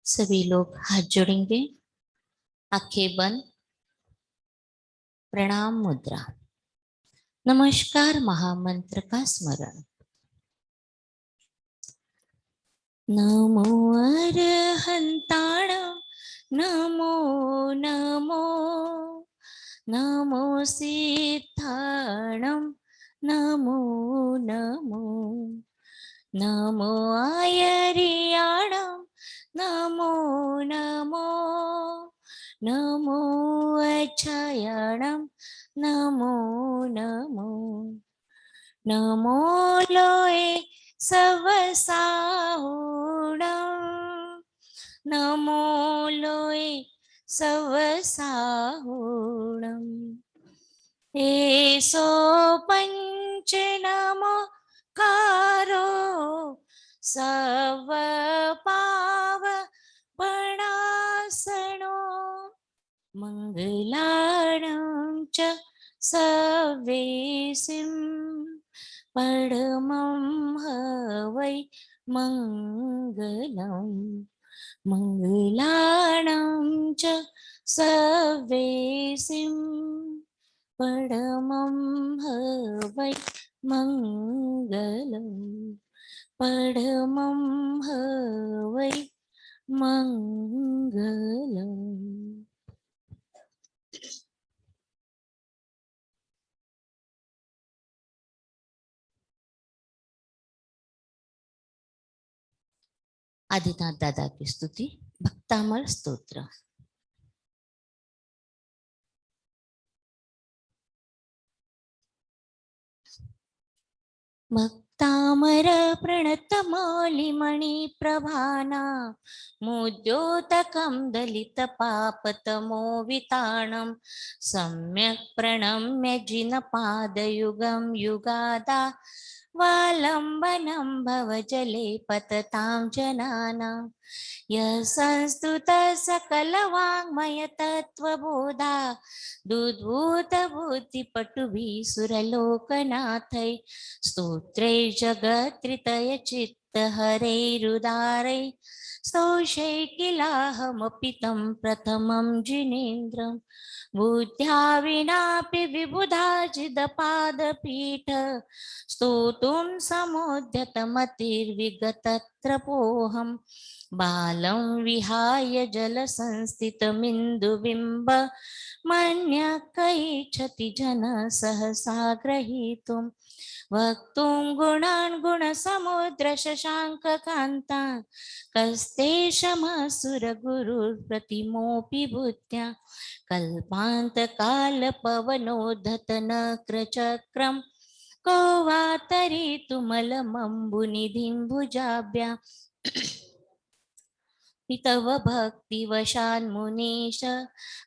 सभी लोग हाथ जोड़ेंगे, आंखें बंद, प्रणाम मुद्रा। नमस्कार महामंत्र का स्मरण। नमो अरहंताण, नमो नमो, नमो सिद्धाणं, नमो नमो, नमो आयर्याणं, नमो नमो, नमो अक्षयाणं, नमो नमो, नमो लोये सवसाहुणं, नमो लोये सवसाहुणं। एसो पंच नमो कारो सवपाव पणासनो, मंगलाणं च सवेसिं परमं हवै मंगलम्, मंगलाणं च सवेसिं परमं हवै मंगलम्, परमं हवै मंगलम्। आदिनाथ दादा की स्तुति, भक्तामर स्तोत्र। भक्तामर प्रणतमौलिमणि प्रभाना, मुद्योतकं दलितपापतमोविताणं, सम्यक् प्रणम्य जिनपादयुगं युगादा, वालम्बनं भवजले पततां जनानां। यत्संस्तुतः सकलवाङ्मयतत्त्वबोधा, दुद्भूतबुद्धिपटुभिः सुरलोकनाथैः, स्तोत्रे जगत्त्रितय चित्तहरैरुदारै, स्तोषै किलाहमपि तं प्रथमं जिनेन्द्रं। बुद्ध्या विनापि विबुधाजिदपादपीठ, स्तोतुं समुद्यतमतिर्विगतत्रपोऽहं। बालं विहाय जलसंस्थितमिन्दुबिम्ब, मन्यः कैच्छति जनः सहसा ग्रहीतुं। वक्तुं गुणान् गुणसमुद्रशशाङ्ककान्तान्, कस्तेषमसुरगुरुर्प्रतिमोऽपि बुद्ध्या। कल्पान्तकालपवनोद्धतनक्रचक्रं, को वा तरेतुमलमम्बुनिधिं भुजाभ्यां। तव भक्तिवशान्मुनीश,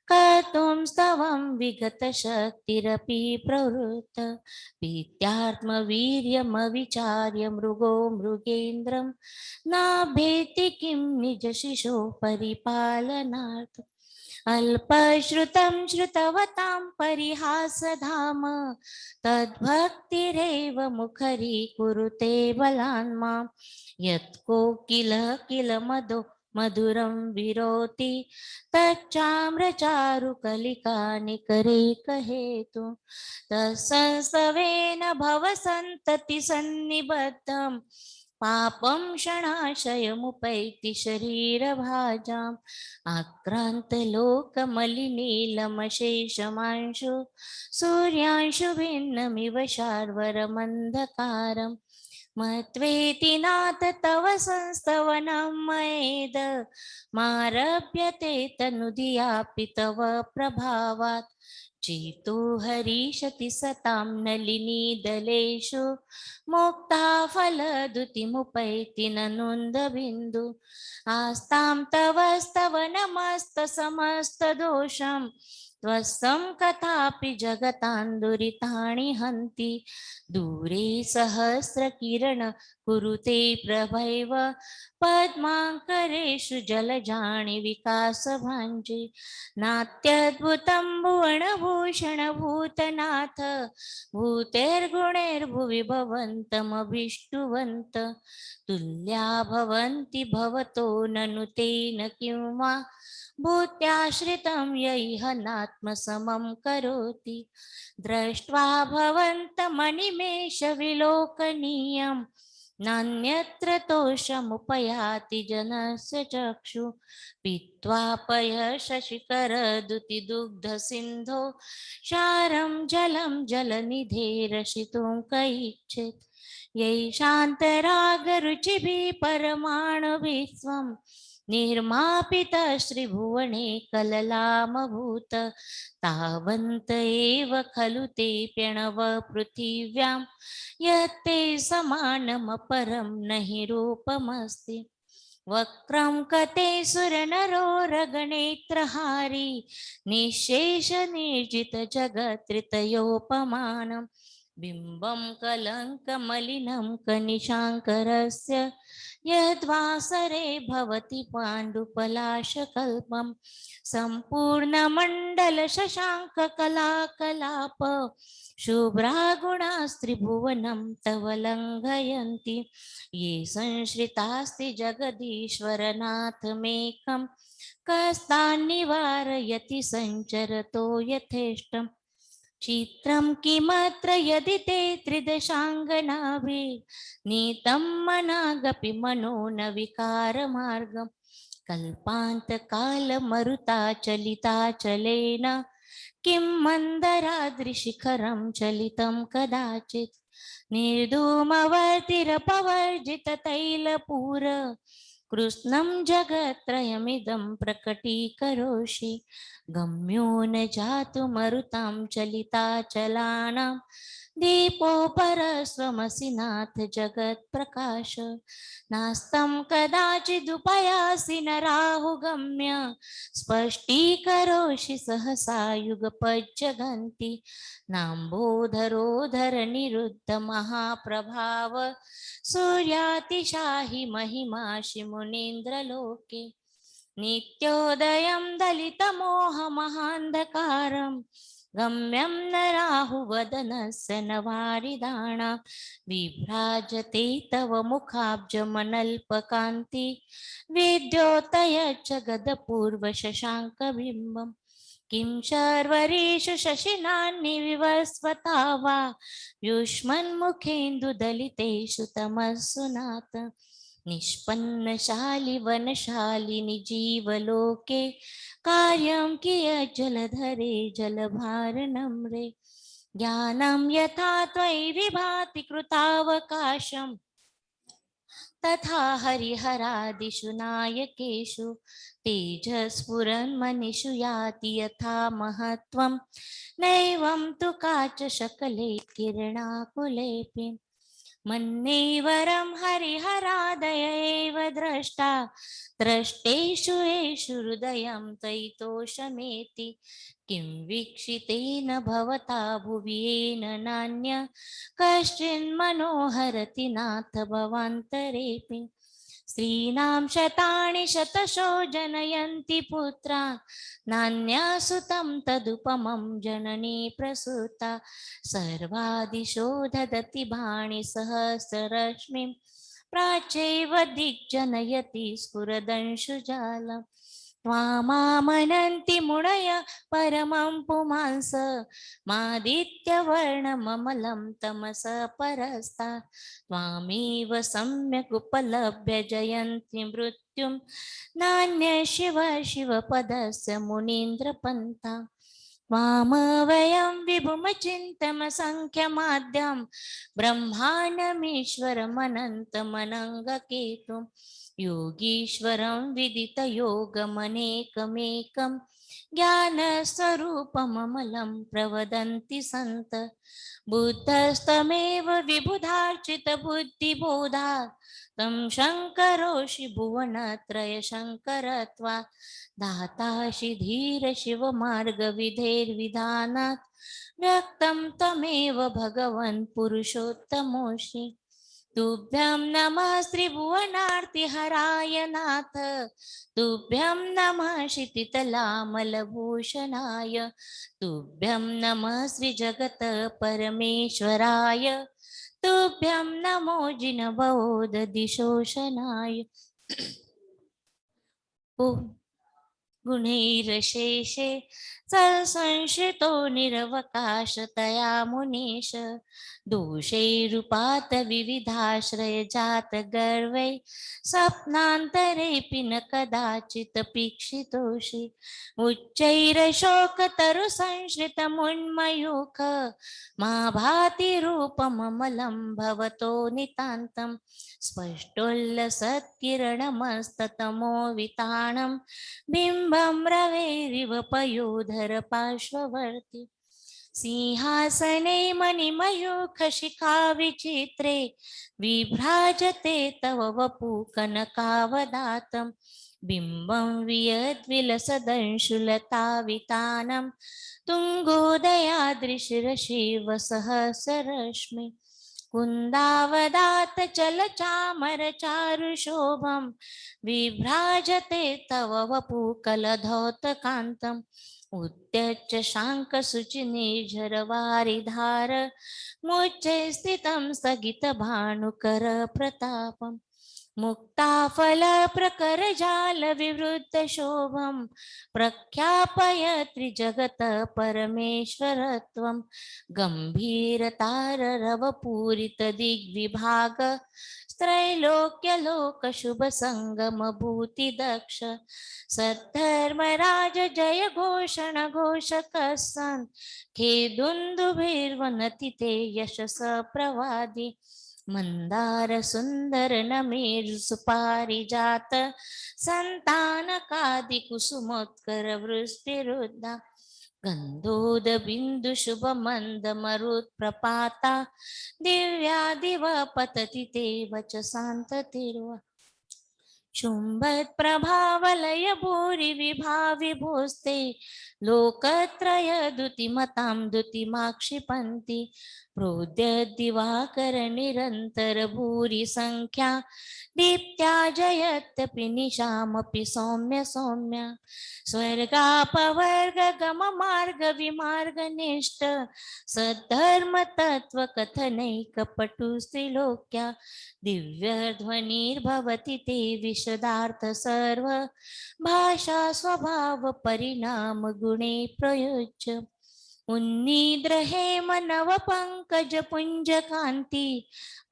कर्तुं स्तवं विगतशक्तिरपि प्रवृत्त। विद्यात्मवीर्यमविचार्य मृगो मृगेन्द्रं, नाभेति किं निजशिशो परिपालनार्थम्। अल्पश्रुतं श्रुतवतां परिहासधाम, तद्भक्तिरेव मुखरीकुरुते बलान् माम्। यत्कोकिलः किल मधो मधुरं विरोति, तच्चाम्रचारुकलिकानिकरे कहेतु। तत्संस्तवेन भवसन्ततिसन्निबद्धं, पापं क्षणाशयमुपैति शरीरभाजाम्। आक्रान्तलोकमलिनीलमशेषमांशु, सूर्यांशु भिन्नमिव शार्वरमन्धकारम्। मत्वेति नाथ तव संस्तवनं मयेद, मारभ्यते तनुधियापि तव प्रभावात्। चेतो हरिषति सतां नलिनीदलेषु, मुक्ता फलद्युतिमुपैति ननुन्दबिन्दु। आस्तां तव स्तवनमस्तसमस्तदोषं, त्वस्तं कथापि जगतां दुरितानि हन्ति दूरे सहस्रकिरण कुरुते प्रभैव पद्माकरेषु जलजानि विकासभाञ्जे नात्यद्भुतं भुवनभूषणभूतनाथ भूतेर्गुणैर्भुवि भवन्तमभिष्टुवन्त तुल्या भवन्ति भवतो ननु तेन किं वा भूत्याश्रितं यैह नात्मसमं करोति दृष्ट्वा भवन्तमनिमेषविलोकनीयं नान्यत्र तोषमुपयाति जनस्य चक्षु पीत्वा पयशशिखरदुतिदुग्धसिन्धो क्षारं जलं जलनिधेरशितुं कैच्छित् यै शान्तरागरुचिभिः परमाणुभिस्वं निर्मापितः श्रीभुवने कललामभूत तावन्त एव खलु ते प्रणव पृथिव्यां यत्ते समानमपरं न हि रूपमस्ति वक्रं कते सुरनरोरगणेत्रहारी निःशेषनिर्जितजगत्त्रितयोपमानं बिम्बं कलङ्कमलिनं कनिशाङ्करस्य यद्वासरे भवति पाण्डुपलाशकल्पं सम्पूर्णमण्डलशशाङ्ककलाकलाप शुभ्रागुणास्त्रिभुवनं तव लङ्घयन्ति ये संश्रितास्ति जगदीश्वरनाथमेकं कस्तान्निवारयति सञ्चरतो यथेष्टम् चित्रं किमत्र यदि ते त्रिदशाङ्गनाभिर्नीतं मनागपि मनो न विकारमार्गं कल्पान्तकालमरुताचलिताचलेन किं मन्दराद्रिशिखरं चलितं कदाचित् निर्धूमवर्तिरपवर्जिततैलपूर कृष्णं जगत्त्रयमिदं प्रकटीकरोषि गम्यो न जातु मरुतां चलिताचलानां दीपो परस्वमसि नाथ जगत्प्रकाश नास्तं कदाचिदुपयासि न राहुगम्य स्पष्टीकरोषि सहसा युगपज्जगन्ति नाम्बोधरोधर निरुद्ध महाप्रभाव सूर्यातिशाहि महिमाशि मुनीन्द्रलोके नित्योदयं दलितमोहमहान्धकारं गम्यं न राहुवदनस्य न वारिदाणां विभ्राजते तव मुखाब्जमनल्पकान्ति विद्योतय जगदपूर्वशशाङ्कबिम्बं किं शर्वरीषु शशिनान्निविवस्वता वा युष्मन्मुखेन्दुदलितेषु तमस्सु नाथ निष्पन्नशालि वनशालिनि जीवलोके कार्यं कियत् जलधरे जलभारणं रे ज्ञानं यथा त्वयि विभाति कृतावकाशं तथा हरिहरादिषु नायकेषु तेजस्फुरन्मनिषु याति यथा महत्त्वं नैवं तु काचशकले किरणाकुलेऽपि मन्नेवरं हरिहरादय एव द्रष्टा द्रष्टेषु येषु हृदयं तैतोषमेति किं वीक्षितेन भवता भुवि येन नान्य कश्चिन्मनोहरति नाथ भवान्तरेऽपि स्त्रीणां शतानि शतशो जनयन्ति पुत्रा नान्यासुतं तदुपमं जननी प्रसूता सर्वादिशो ददति भाणि सहस्ररश्मिं प्राच्यैव दिग्जनयति स्फुरदंशुजालम् त्वामामनन्ति मुनय परमं पुमांस मादित्यवर्णममलं तमस परस्तात् त्वामेव सम्यक् उपलभ्य जयन्ति मृत्युं नान्य शिव शिवपदस्य मुनीन्द्रपन्था त्वामवयं विभुमचिन्तमसङ्ख्यमाद्यं ब्रह्माण्डमीश्वरमनन्तमनङ्गकेतुं योगीश्वरं विदितयोगमनेकमेकं ज्ञानस्वरूपममलं प्रवदन्ति सन्त बुद्धस्तमेव विबुधार्चितबुद्धिबोधा तं शङ्करोषि भुवनत्रयशङ्करत्वा दाताशि धीरशिवमार्गविधेर्विधानात् व्यक्तं तमेव भगवन् पुरुषोत्तमोऽसि तुभ्यं नमः त्रिभुवनार्तिहराय नाथ तुभ्यं नमः क्षितितलामलभूषणाय तुभ्यं नमः श्रीजगत परमेश्वराय तुभ्यं नमो जिनवोदधिशोषणाय गुणैरशेषे संश्रितो निरवकाशतया मुनीश दोषैरुपात विविधाश्रय जात गर्वै स्वप्नान्तरेऽपि न कदाचित् पीक्षितोषि उच्चैरशोकतरु संश्रितमुन्मयूख मा भाति रूपममलं भवतो नितान्तं स्पष्टोल्लसत्किरणमस्ततमो विताणं बिम्बं रवेरिव पयोधर पार्श्ववर्ति सिंहासने मणिमयूखशिखा विचित्रे विभ्राजते तव वपु कनकावदातं बिम्बं वियद्विलसदंशुलतावितानं तुङ्गोदयादृशिरशिव सहस्ररश्मि कुन्दावदात चलचामर चारुशोभं विभ्राजते तव वपुकलधौतकान्तम् उद्यच्च शाङ्कशुचिनिर्झरवारिधार मुच्चे स्थितं स्थगितभानुकर प्रतापम् मुक्ताफलप्रकरजालविवृद्धशोभं प्रख्यापय त्रिजगत परमेश्वरत्वं गम्भीरताररवपूरितदिग्विभाग त्रैलोक्यलोकशुभसङ्गमभूतिदक्ष सद्धर्मराज जय घोषण घोषकः सन् खेदुन्दुभिर्वनति ते यशस प्रवादि मंदार सुंदर नमेरु सुपारिजात संतानकादि कुसुमोत्कर वृष्टिरुद्धा गंधोद बिंदु शुभ मंद मरुत्प्रपाता दिव्या दिव पतति ते वचसान्ततिर्वा शुंभत् प्रभावलय भूरि विभाविभोस्ते लोकत्रय दुतिमतां दुतिमाक्षिपन्ति प्रोद्य दिवाकर निरन्तर भूरि संख्या दीप्त्या जयत्यपि निशामपि सौम्य सौम्य स्वर्गापवर्ग गम मार्ग विमार्ग निष्ठ सद्धर्म तत्व कथनैकपटु स्त्रिलोक्या दिव्यध्वनिर्भवति ते विशदार्थ सर्व भाषा स्वभाव परिणाम गुणे प्रयुज्य उन्निद्रहे मनव पंकज पुंज कांति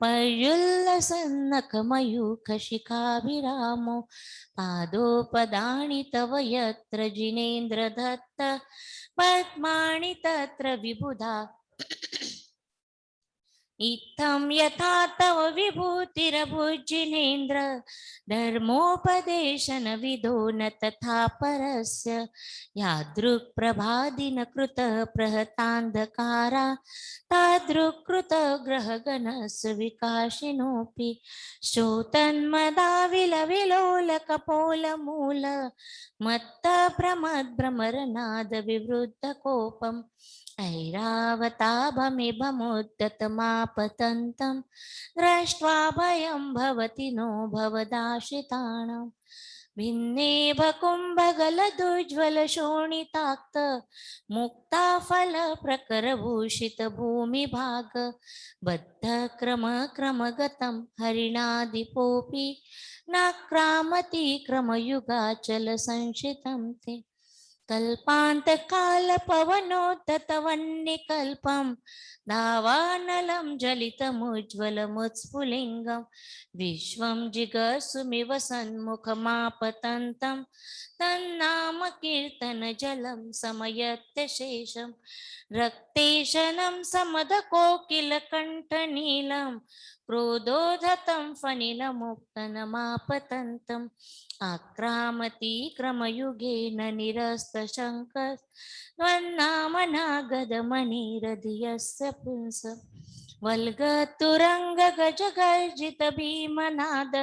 पर्युल्लसन्नख मयूख शिखाभिरामो पादोपदानि तव यत्र जिनेन्द्र दत्त पद्मानि तत्र विबुधा इत्थं यथा तव विभूतिरभुजिनेन्द्र धर्मोपदेशन विदो न तथा परस्य यादृक्प्रभादिन कृत प्रहतान्धकारा तादृक्कृत ग्रहगणस्य विकाशिनोऽपि श्रोतन्मदाविलविलोलकपोलमूल मत्त भ्रमद्भ्रमरनाद विवृद्धकोपम् ऐरावताभमिभमुद्यतमापतन्तं दृष्ट्वा भयं भवति नो भवदाश्रिताणां भिन्नेभकुम्भगलदुज्ज्वलशोणिताक्त मुक्ताफलप्रकरभूषितभूमिभाग बद्धक्रमक्रमगतं हरिणादिपोऽपि न क्रामति क्रमयुगाचलसंशितं ते कल्पान्तकालपवनोत्ततवन्निकल्पं दावानलं जलितमुज्ज्वलमुत्स्फुलिङ्गं विश्वं जिगर्सुमिव सन्मुखमापतन्तं तन्नाम कीर्तनजलं समयत्यशेषं रक्तेशनं समदकोकिलकण्ठनीलं क्रोधोधतं फनिलमुक्तनमापतन्तं आक्रामति क्रमयुगेन निरस्तशङ्क त्वन्नामनागदमणिरधियस्य पुंस वल्गतुरङ्गगजगर्जित भीमनाद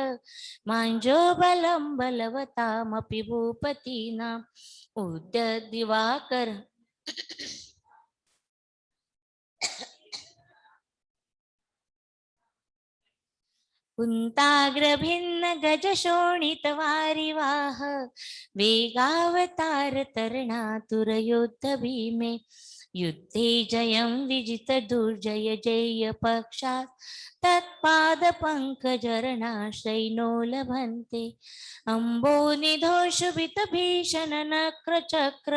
माञ्जोबलं बलवतामपि भूपतीनाम् उद्यद्दिवाकर कुन्ताग्रभिन्न गजशोणितवारिवाह वेगावतार तरणातुरयुद्ध भीमे युद्धे जयं विजित दुर्जय जय पक्षात् तत्पादपङ्कजरणाश्रैनो लभन्ते अम्बोनिधोषुभित भीषण नक्र चक्र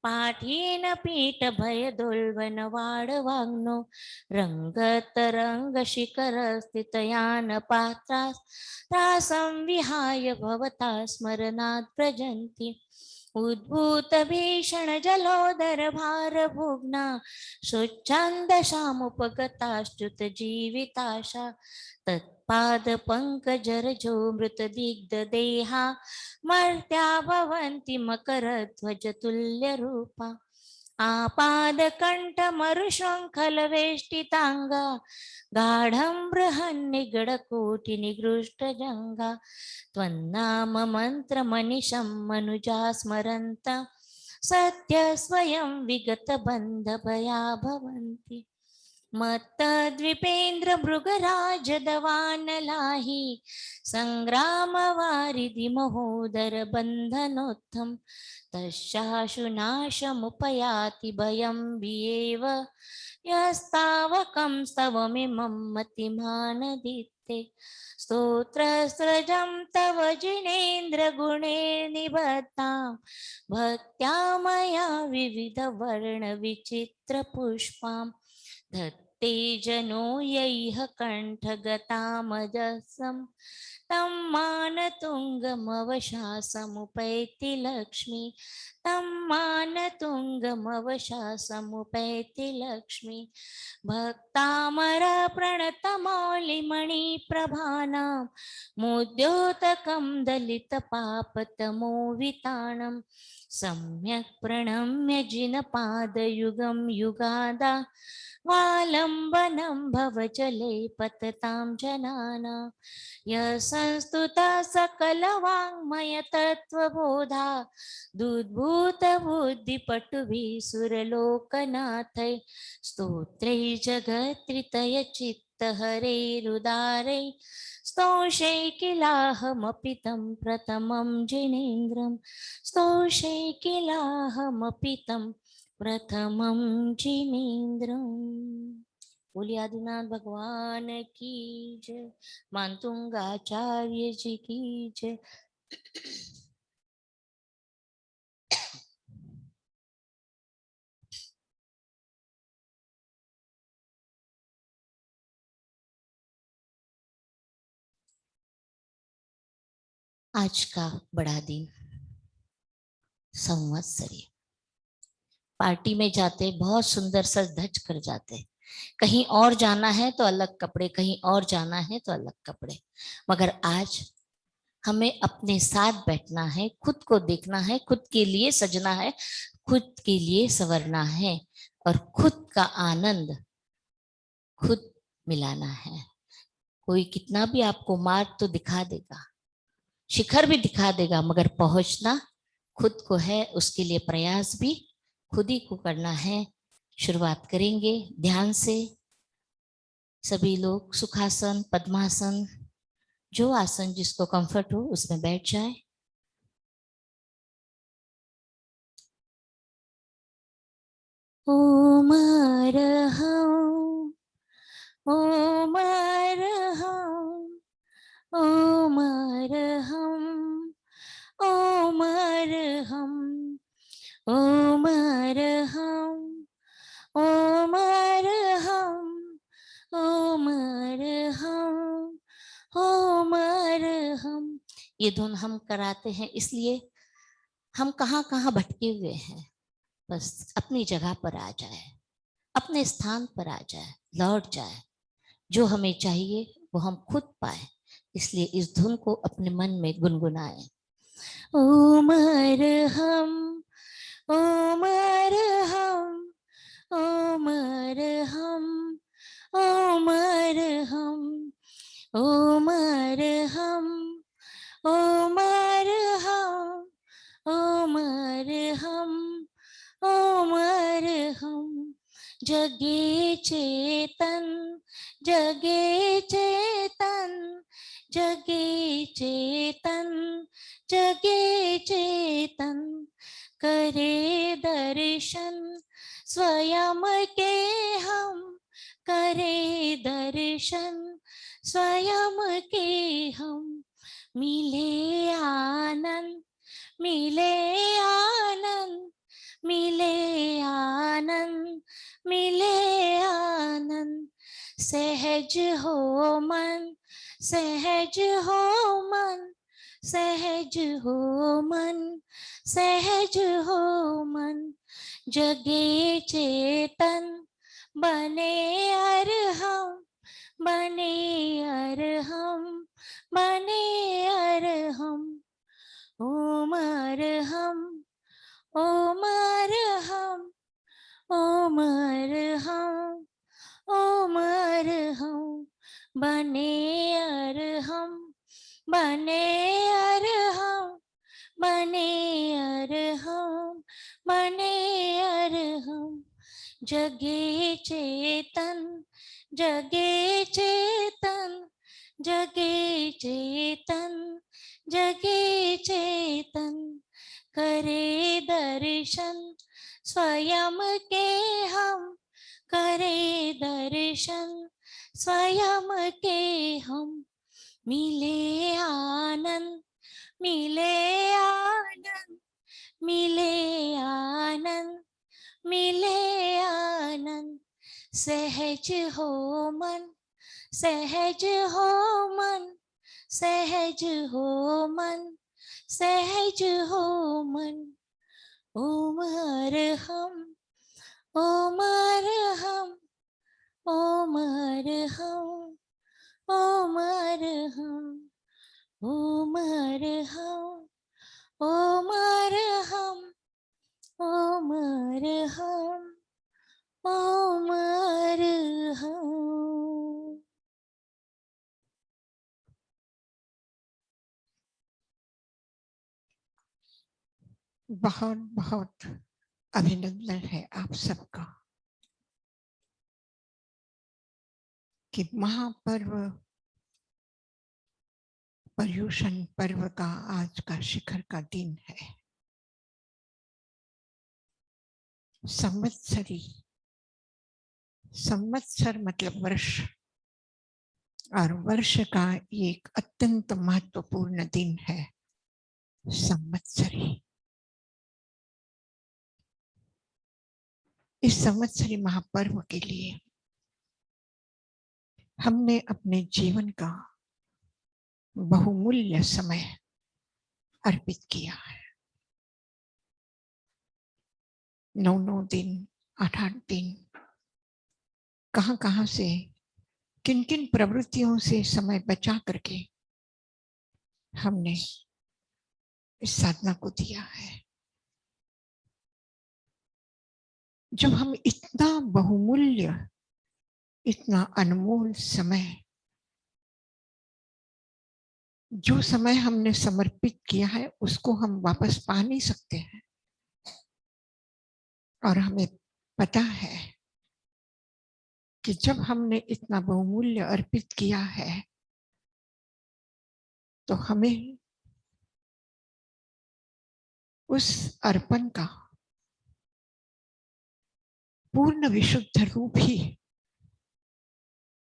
पाठेन पीठभयदुल्बनवाडवाग्नो रङ्गतरङ्गशिखरस्थितयान पात्रासं विहाय भवता स्मरणात् व्रजन्ति उद्भूतभीषण जलोदर भारभुग्ना स्वच्छन्दशामुपगताश्च्युत जीविताशा तत्पादपङ्कजरजो मृतदिग्धदेहा मर्त्या भवन्ति मकरध्वजतुल्यरूपा आपादकण्ठमरुशृङ्खलवेष्टिताङ्गा गाढं बृहन्निगडकोटिनिगृष्टजङ्गा त्वन्नाम मन्त्रमनिशं मनुजा स्मरन्त सत्य स्वयं विगतबन्धभया भवन्ति मत्तद्विपेन्द्र मृगराजदवानलाहि सङ्ग्रामवारिधि महोदर बन्धनोत्थं तस्याशुनाशमुपयाति भयं विएव यस्तावकं स्तवमिमं मतिमानदित्ते स्तोत्रस्रजं तव जिनेन्द्रगुणैर्निबद्धां भक्त्या मया विविधवर्णविचित्रपुष्पां धत्ते जनो यैह कण्ठगतामजसं तं मानतुङ्गमवशासमुपैति लक्ष्मी तं मानतुङ्गमवशासमुपैति लक्ष्मी भक्तामरप्रणतमौलिमणिप्रभानां मुद्योतकं दलितपापतमोवितानं सम्यक् प्रणम्य जिनपादयुगं युगादा वालम्बनं भवजले पततां जनानां यसंस्तुता सकलवाङ्मयतत्त्वबोधा दुद्भूतबुद्धिपटुभिः सुरलोकनाथै स्तोत्रै जगत्त्रितय चित्तहरेरुदारै स्तोषै किलाहमपि तं प्रथमं जिनेन्द्रं स्तोषै किलाहमपि तं प्रथमं जिनेन्द्रम्। बोलिए आदिनाथ भगवान की जय, मानतुंगाचार्य जी की जय। आज का बड़ा दिन संवत्सरी, पार्टी में जाते बहुत सुंदर सज धज कर जाते, कहीं और जाना है तो अलग कपड़े, कहीं और जाना है तो अलग कपड़े, मगर आज हमें अपने साथ बैठना है, खुद को देखना है, खुद के लिए सजना है, खुद के लिए संवरना है और खुद का आनंद खुद मिलाना है। कोई कितना भी आपको मार्ग तो दिखा देगा, शिखर भी दिखा देगा, मगर पहुंचना खुद को है, उसके लिए प्रयास भी खुद ही को करना है। शुरुआत करेंगे ध्यान से। सभी लोग सुखासन, पद्मासन, जो आसन जिसको कंफर्ट हो उसमें बैठ जाए। ओम अरहं, ओम अरहं, ओम अरहं, ओम अरहं, ओम अरहं, ओम अरहं, ओम अरहं, ओम अरहं। ये धुन हम कराते हैं इसलिए हम कहाँ कहाँ भटके हुए हैं, बस अपनी जगह पर आ जाए, अपने स्थान पर आ जाए, लौट जाए। जो हमें चाहिए वो हम खुद पाए, इसलिए इस धुन को अपने मन में गुनगुनाएं। ओम अरहम, ओम अरहम, ओम अरहम, ओम अरहम, ओम अरहम, ओम अरहम, ओम अरहम, ओम अरहम। जगे चेतन, जगे चेतन, जगे चेतन, जगे चेतन, करे दर्शन स्वयं के हम, करे दर्शन स्वयं के हम। मिले आनंद, मिले आनंद, मिले आनंद, मिले आनंद। सहज हो मन, सहज हो मन, सहज हो मन, सहज हो मन। जगे चेतन बने अरहम, बने अरहम, बने अरहम। ओम अरहम, ओम अरहम, ओम अरहम, ओम अरहम। बने अरहम, बने अरहम, बने अरहम, बने अरहम। जगे चेतन, जगे चेतन, जगे चेतन, जगे चेतन, करे दर्शन स्वयं के हम, करे दर्शन स्वयं के हम। मिले आनंद, मिले आनंद, मिले आनंद, मिले आनंद। सहज हो मन, सहज हो मन, सहज हो मन, सहज हो मन। ओम अरहम, ओम अरहम, ओम अरहम, ओम अरहम, ओम अरहम, ओम अरहम, ओम अरहम, ओम अरहम। बहुत बहुत अभिनंदन है आप सबका कि महापर्व पर्युषण पर्व का आज का शिखर का दिन है। संवत्सरी, संवत्सर मतलब वर्ष, और वर्ष का एक अत्यंत महत्वपूर्ण दिन है संवत्सरी। इस संवत्सरी महापर्व के लिए हमने अपने जीवन का बहुमूल्य समय अर्पित किया है। 9 दिन, 8 दिन, कहां से, किन किन प्रवृत्तियों से समय बचा करके हमने इस साधना को दिया है। जब हम इतना बहुमूल्य, इतना अनमोल समय, जो समय हमने समर्पित किया है उसको हम वापस पा नहीं सकते हैं। और हमें पता है कि जब हमने इतना बहुमूल्य अर्पित किया है तो हमें उस अर्पण का पूर्ण विशुद्ध रूप ही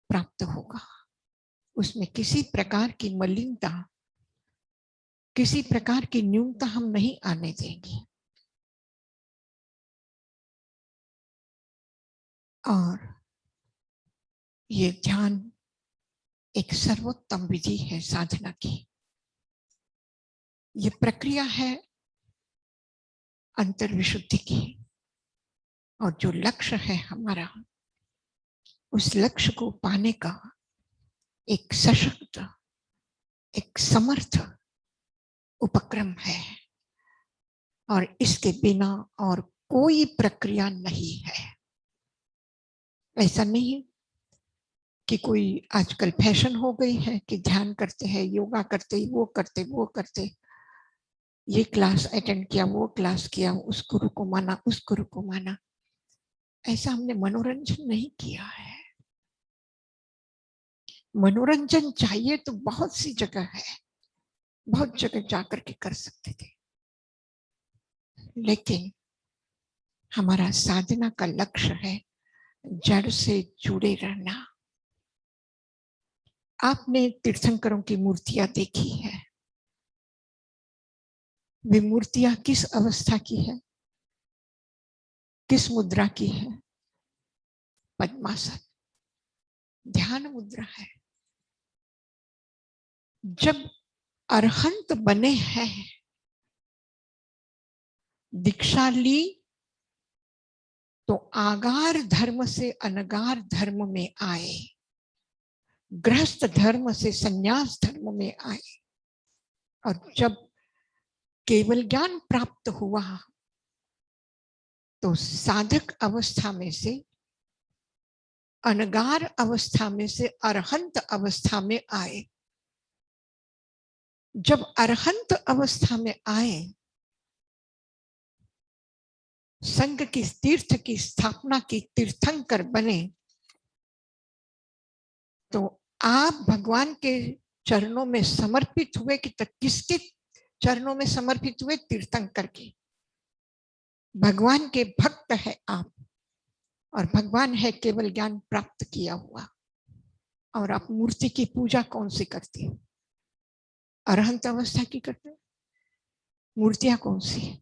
प्राप्त होगा। उसमें किसी प्रकार की मलिनता, किसी प्रकार की न्यूनता हम नहीं आने देंगे। और ये ध्यान एक सर्वोत्तम विधि है साधना की। ये प्रक्रिया है अंतर्विशुद्धि की, और जो लक्ष्य है हमारा, उस लक्ष्य को पाने का एक सशक्त, एक समर्थ उपक्रम है और इसके बिना और कोई प्रक्रिया नहीं है। ऐसा नहीं कि कोई आजकल फैशन हो गई है कि ध्यान करते हैं, योगा करते, वो करते, वो करते, ये क्लास अटेंड किया, वो क्लास किया, उस गुरु को माना, उस गुरु को माना। ऐसा हमने मनोरंजन नहीं किया है। मनोरंजन चाहिए तो बहुत सी जगह है, बहुत जगह जाकर के कर सकते थे, लेकिन हमारा साधना का लक्ष्य है जड़ से जुड़े रहना। आपने तीर्थंकरों की मूर्तियां देखी है, वे मूर्तियां किस अवस्था की है, किस मुद्रा की है? पद्मासन, ध्यान मुद्रा है। जब अरहंत बने हैं, दीक्षा ली, तो आगार धर्म से अनगार धर्म में आए, गृहस्थ धर्म से संन्यास धर्म में आए, और जब केवल ज्ञान प्राप्त हुआ तो साधक अवस्था में से, अनगार अवस्था में से अरहंत अवस्था में आए। जब अरहंत अवस्था में आए, संघ की तीर्थ की स्थापना की, तीर्थंकर बने, तो आप भगवान के चरणों में समर्पित हुए कि किसके चरणों में समर्पित हुए? तीर्थंकर के। भगवान के भक्त है आप, और भगवान है केवल ज्ञान प्राप्त किया हुआ, और आप मूर्ति की पूजा कौन सी करती हो? अरहंत अवस्था की करते हो। मूर्तियां कौन सी है?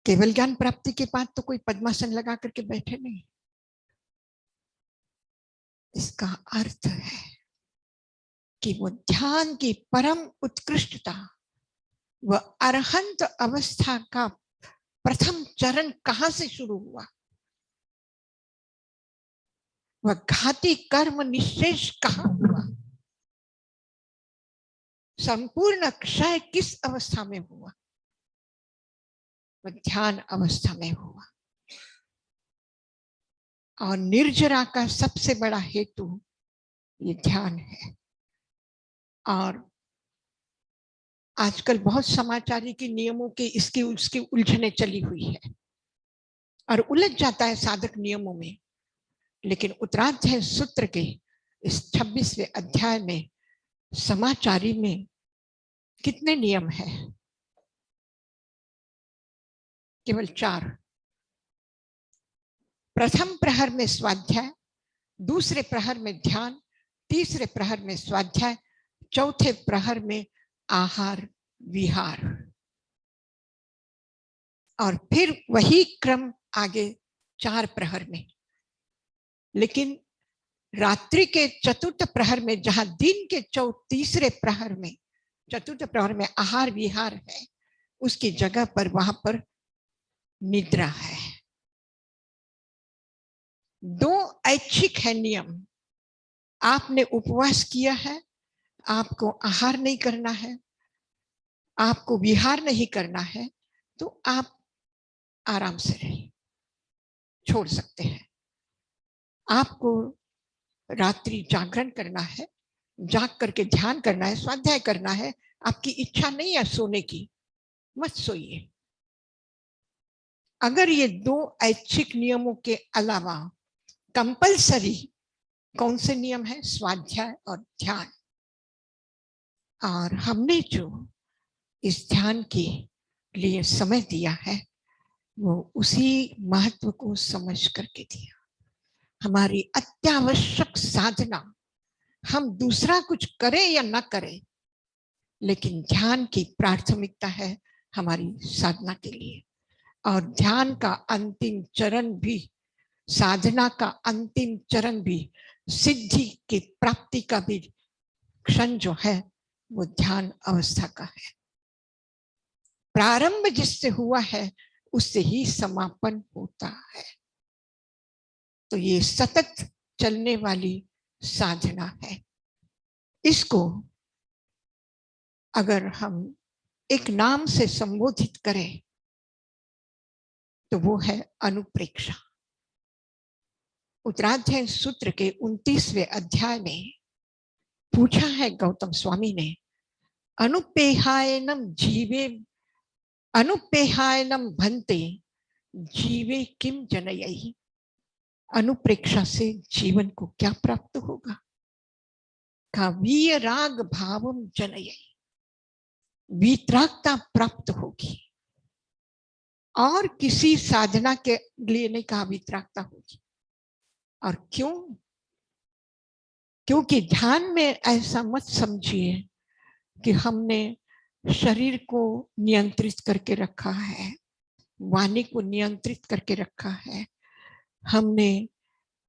केवल ज्ञान प्राप्ति के बाद तो कोई पद्मासन लगा करके बैठे नहीं। इसका अर्थ है कि वो ध्यान की परम उत्कृष्टता, वह अरहंत अवस्था का प्रथम चरण कहां से शुरू हुआ? वह घाती कर्म निशेष कहां हुआ? संपूर्ण क्षय किस अवस्था में हुआ? वह ध्यान अवस्था में हुआ। और निर्जरा का सबसे बड़ा हेतु ये ध्यान है। और आजकल बहुत समाचारी के नियमों के इसकी उसकी उलझने चली हुई है, और उलझ जाता है साधक नियमों में। लेकिन उत्तराध्याय सूत्र के इस 26वें अध्याय में, समाचारी में कितने नियम है? केवल 4। प्रथम प्रहर में स्वाध्याय, दूसरे प्रहर में ध्यान, तीसरे प्रहर में स्वाध्याय, चौथे प्रहर में आहार विहार, और फिर वही क्रम आगे 4 प्रहर में। लेकिन रात्रि के चतुर्थ प्रहर में, जहां दिन के तीसरे प्रहर में, चतुर्थ प्रहर में आहार विहार है, उसकी जगह पर वहां पर निद्रा है। 2 ऐच्छिक है नियम। आपने उपवास किया है, आपको आहार नहीं करना है, आपको विहार नहीं करना है, तो आप आराम से रहिए, छोड़ सकते हैं। आपको रात्रि जागरण करना है, जाग करके ध्यान करना है, स्वाध्याय करना है, आपकी इच्छा नहीं है सोने की, मत सोइए। अगर ये 2 ऐच्छिक नियमों के अलावा कंपलसरी कौन से नियम है? स्वाध्याय और ध्यान। और हमने जो इस ध्यान के लिए समय दिया है, वो उसी महत्व को समझ करके दिया। हमारी अत्यावश्यक साधना, हम दूसरा कुछ करें या ना करें, लेकिन ध्यान की प्राथमिकता है हमारी साधना के लिए। और ध्यान का अंतिम चरण भी, साधना का अंतिम चरण भी, सिद्धि की प्राप्ति का भी क्षण जो है, वो ध्यान अवस्था का है। प्रारंभ जिससे हुआ है, उससे ही समापन होता है। तो ये सतत चलने वाली साधना है। इसको अगर हम एक नाम से संबोधित करें तो वो है अनुप्रेक्षा। उत्तराध्याय सूत्र के 29वें अध्याय में पूछा है गौतम स्वामी ने, अनुपेहायनम जीवे अनुपेहायनम भन्ते जीवे किम जनयहि। अनुप्रेक्षा से जीवन को क्या प्राप्त होगा? का वीराग भावम जनयहि, वीतरागता प्राप्त होगी। और किसी साधना के लिए नहीं कहा वीतरागता होगी। और क्यों? क्योंकि ध्यान में ऐसा मत समझिए कि हमने शरीर को नियंत्रित करके रखा है, वाणी को नियंत्रित करके रखा है, हमने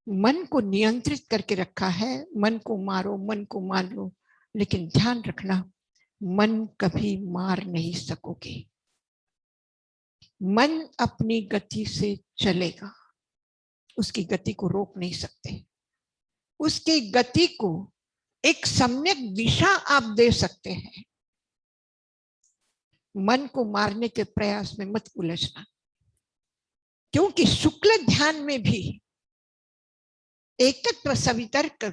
मन को नियंत्रित करके रखा है, मन को मारो, मन को मार लो। लेकिन ध्यान रखना, मन कभी मार नहीं सकोगे। मन अपनी गति से चलेगा, उसकी गति को रोक नहीं सकते। उसकी गति को एक सम्यक दिशा आप दे सकते हैं। मन को मारने के प्रयास में मत उलझना, क्योंकि शुक्ल ध्यान में भी एकत्व सवितर्क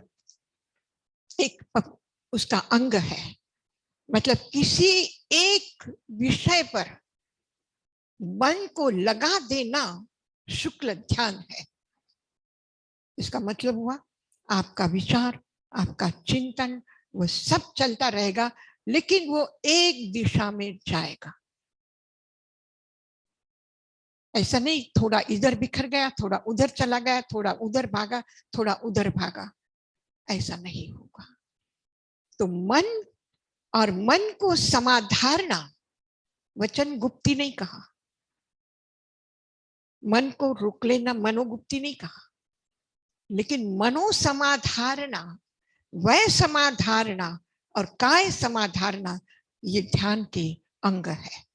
एक उसका अंग है। मतलब किसी एक विषय पर मन को लगा देना शुक्ल ध्यान है। इसका मतलब हुआ आपका विचार, आपका चिंतन, वो सब चलता रहेगा, लेकिन वो एक दिशा में जाएगा। ऐसा नहीं थोड़ा इधर बिखर गया, थोड़ा उधर चला गया, थोड़ा उधर भागा, थोड़ा उधर भागा, ऐसा नहीं होगा। तो मन और मन को समाधारना, वचन गुप्ती नहीं कहा, मन को रोक लेना मनोगुप्ती नहीं कहा, लेकिन मनो समाधारना, वह समाधारना और काय समाधारना, ये ध्यान के अंग है।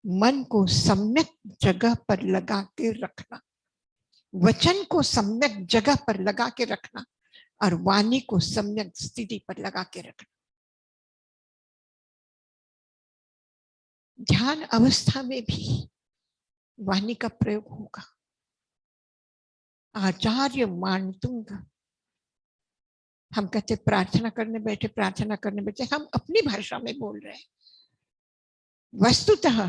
मन को सम्यक जगह पर लगा के रखना, वचन को सम्यक जगह पर लगा के रखना और वाणी को सम्यक स्थिति पर लगा के रखना। ध्यान अवस्था में भी वाणी का प्रयोग होगा। आचार्य मानतुंग, हम कहते प्रार्थना करने बैठे, प्रार्थना करने बैठे, हम अपनी भाषा में बोल रहे हैं। वस्तुतः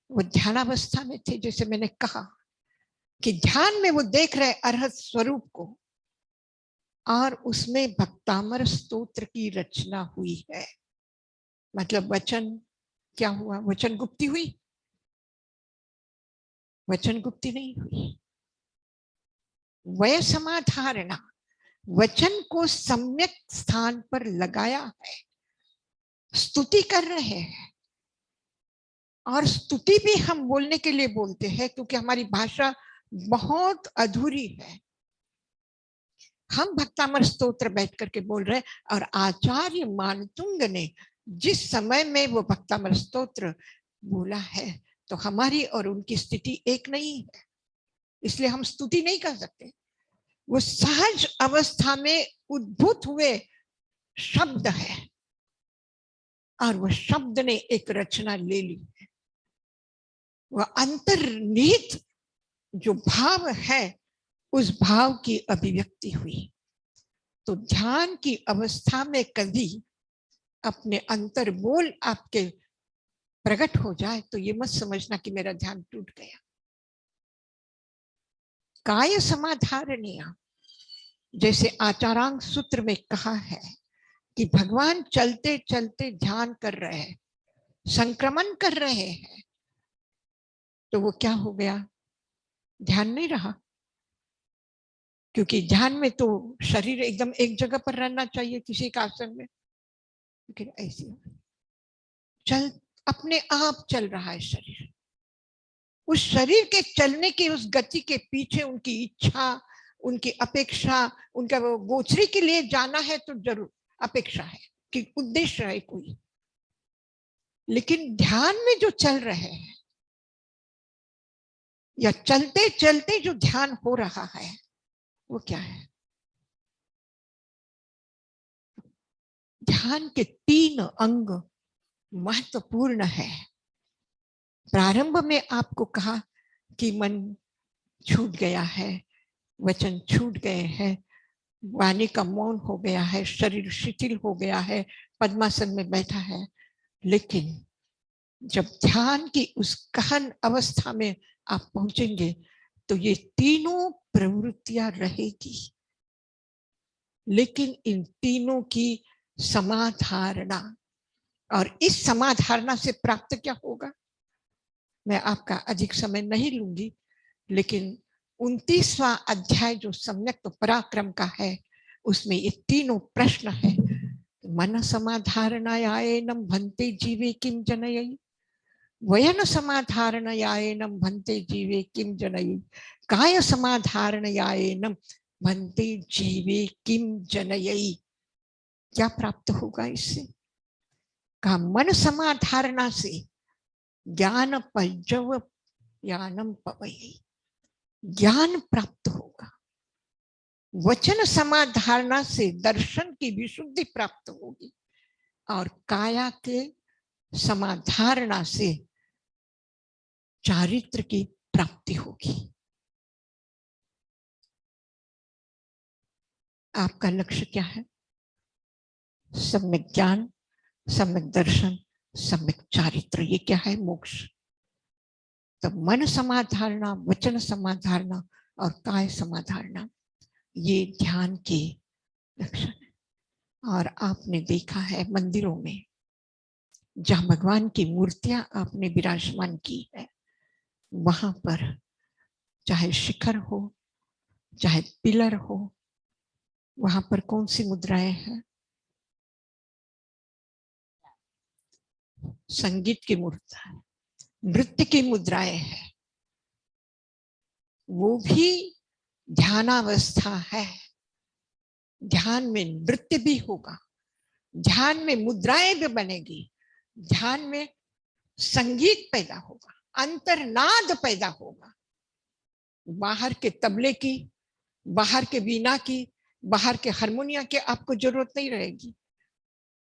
वो ध्यानावस्था में थे। जैसे मैंने कहा कि ध्यान में वो देख रहे अरहत स्वरूप को, और उसमें भक्तामर स्तोत्र की रचना हुई है। मतलब वचन क्या हुआ? वचन गुप्ती हुई? वचन गुप्ती नहीं हुई। वह समाधारणा, वचन को सम्यक स्थान पर लगाया है। स्तुति कर रहे हैं, और स्तुति भी हम बोलने के लिए बोलते हैं क्योंकि हमारी भाषा बहुत अधूरी है। हम भक्तामर स्तोत्र बैठ करके बोल रहे हैं, और आचार्य मानतुंग ने जिस समय में वो भक्तामर स्तोत्र बोला है, तो हमारी और उनकी स्थिति एक नहीं है, इसलिए हम स्तुति नहीं कर सकते। वो सहज अवस्था में उद्भूत हुए शब्द है, और वह शब्द ने एक रचना ले ली है। वह अंतर्निहित जो भाव है, उस भाव की अभिव्यक्ति हुई। तो ध्यान की अवस्था में कभी अपने अंतर बोल आपके प्रकट हो जाए तो ये मत समझना कि मेरा ध्यान टूट गया। काय समाधारणीय, जैसे आचारांग सूत्र में कहा है कि भगवान चलते चलते ध्यान कर रहे हैं, संक्रमण कर रहे हैं, तो वो क्या हो गया? ध्यान नहीं रहा। क्योंकि ध्यान में तो शरीर एकदम एक जगह पर रहना चाहिए किसी एक आसन में, लेकिन ऐसी चल अपने आप चल रहा है शरीर। उस शरीर के चलने की उस गति के पीछे उनकी इच्छा, उनकी अपेक्षा, उनका वो गोचरी के लिए जाना है तो जरूर अपेक्षा है कि उद्देश्य है कोई, लेकिन ध्यान में जो चल रहे हैं या चलते चलते जो ध्यान हो रहा है, वो क्या है? ध्यान के 3 अंग महत्वपूर्ण है। प्रारंभ में आपको कहा कि मन छूट गया है, वचन छूट गए हैं, वाणी का मौन हो गया है, शरीर शिथिल हो गया है, पद्मासन में बैठा है। लेकिन जब ध्यान की उस गहन अवस्था में आप पहुंचेंगे तो ये तीनों प्रवृत्तियां रहेगी, लेकिन इन तीनों की समाधारणा, और इस समाधारणा से प्राप्त क्या होगा, मैं आपका अधिक समय नहीं लूंगी, लेकिन 29वां अध्याय जो सम्यक पराक्रम का है उसमें ये तीनों प्रश्न है। मन समाधारणायायनम भन्ते जीवे किम जनयि, वयन समाधारणायायनम भन्ते जीवे किम जनयि, काय समाधारणायायनम भन्ते जीवे किम जनयि। क्या प्राप्त होगा इससे? कहा मन समाधारणा से ज्ञान पज्जव ज्ञानम पवयि, ज्ञान प्राप्त होगा। वचन समाधारणा से दर्शन की विशुद्धि प्राप्त होगी, और काया के समाधारणा से चारित्र की प्राप्ति होगी। आपका लक्ष्य क्या है? सम्यक ज्ञान, सम्यक दर्शन, सम्यक चारित्र, ये क्या है? मोक्ष। तो मन समाधारणा, वचन समाधारणा और काय समाधारणा, ये ध्यान के लक्षण है। और आपने देखा है मंदिरों में जहां भगवान की मूर्तियां आपने विराजमान की है, वहां पर चाहे शिखर हो चाहे पिलर हो, वहां पर कौन सी मुद्राएं हैं? संगीत की मुद्रा है, नृत्य की मुद्राएं हैं, वो भी ध्यानावस्था है। ध्यान में नृत्य भी होगा, ध्यान में मुद्राएं भी बनेगी, ध्यान में संगीत पैदा होगा, अंतर्नाद पैदा होगा। बाहर के तबले की, बाहर के वीणा की, बाहर के हारमोनिया की आपको जरूरत नहीं रहेगी।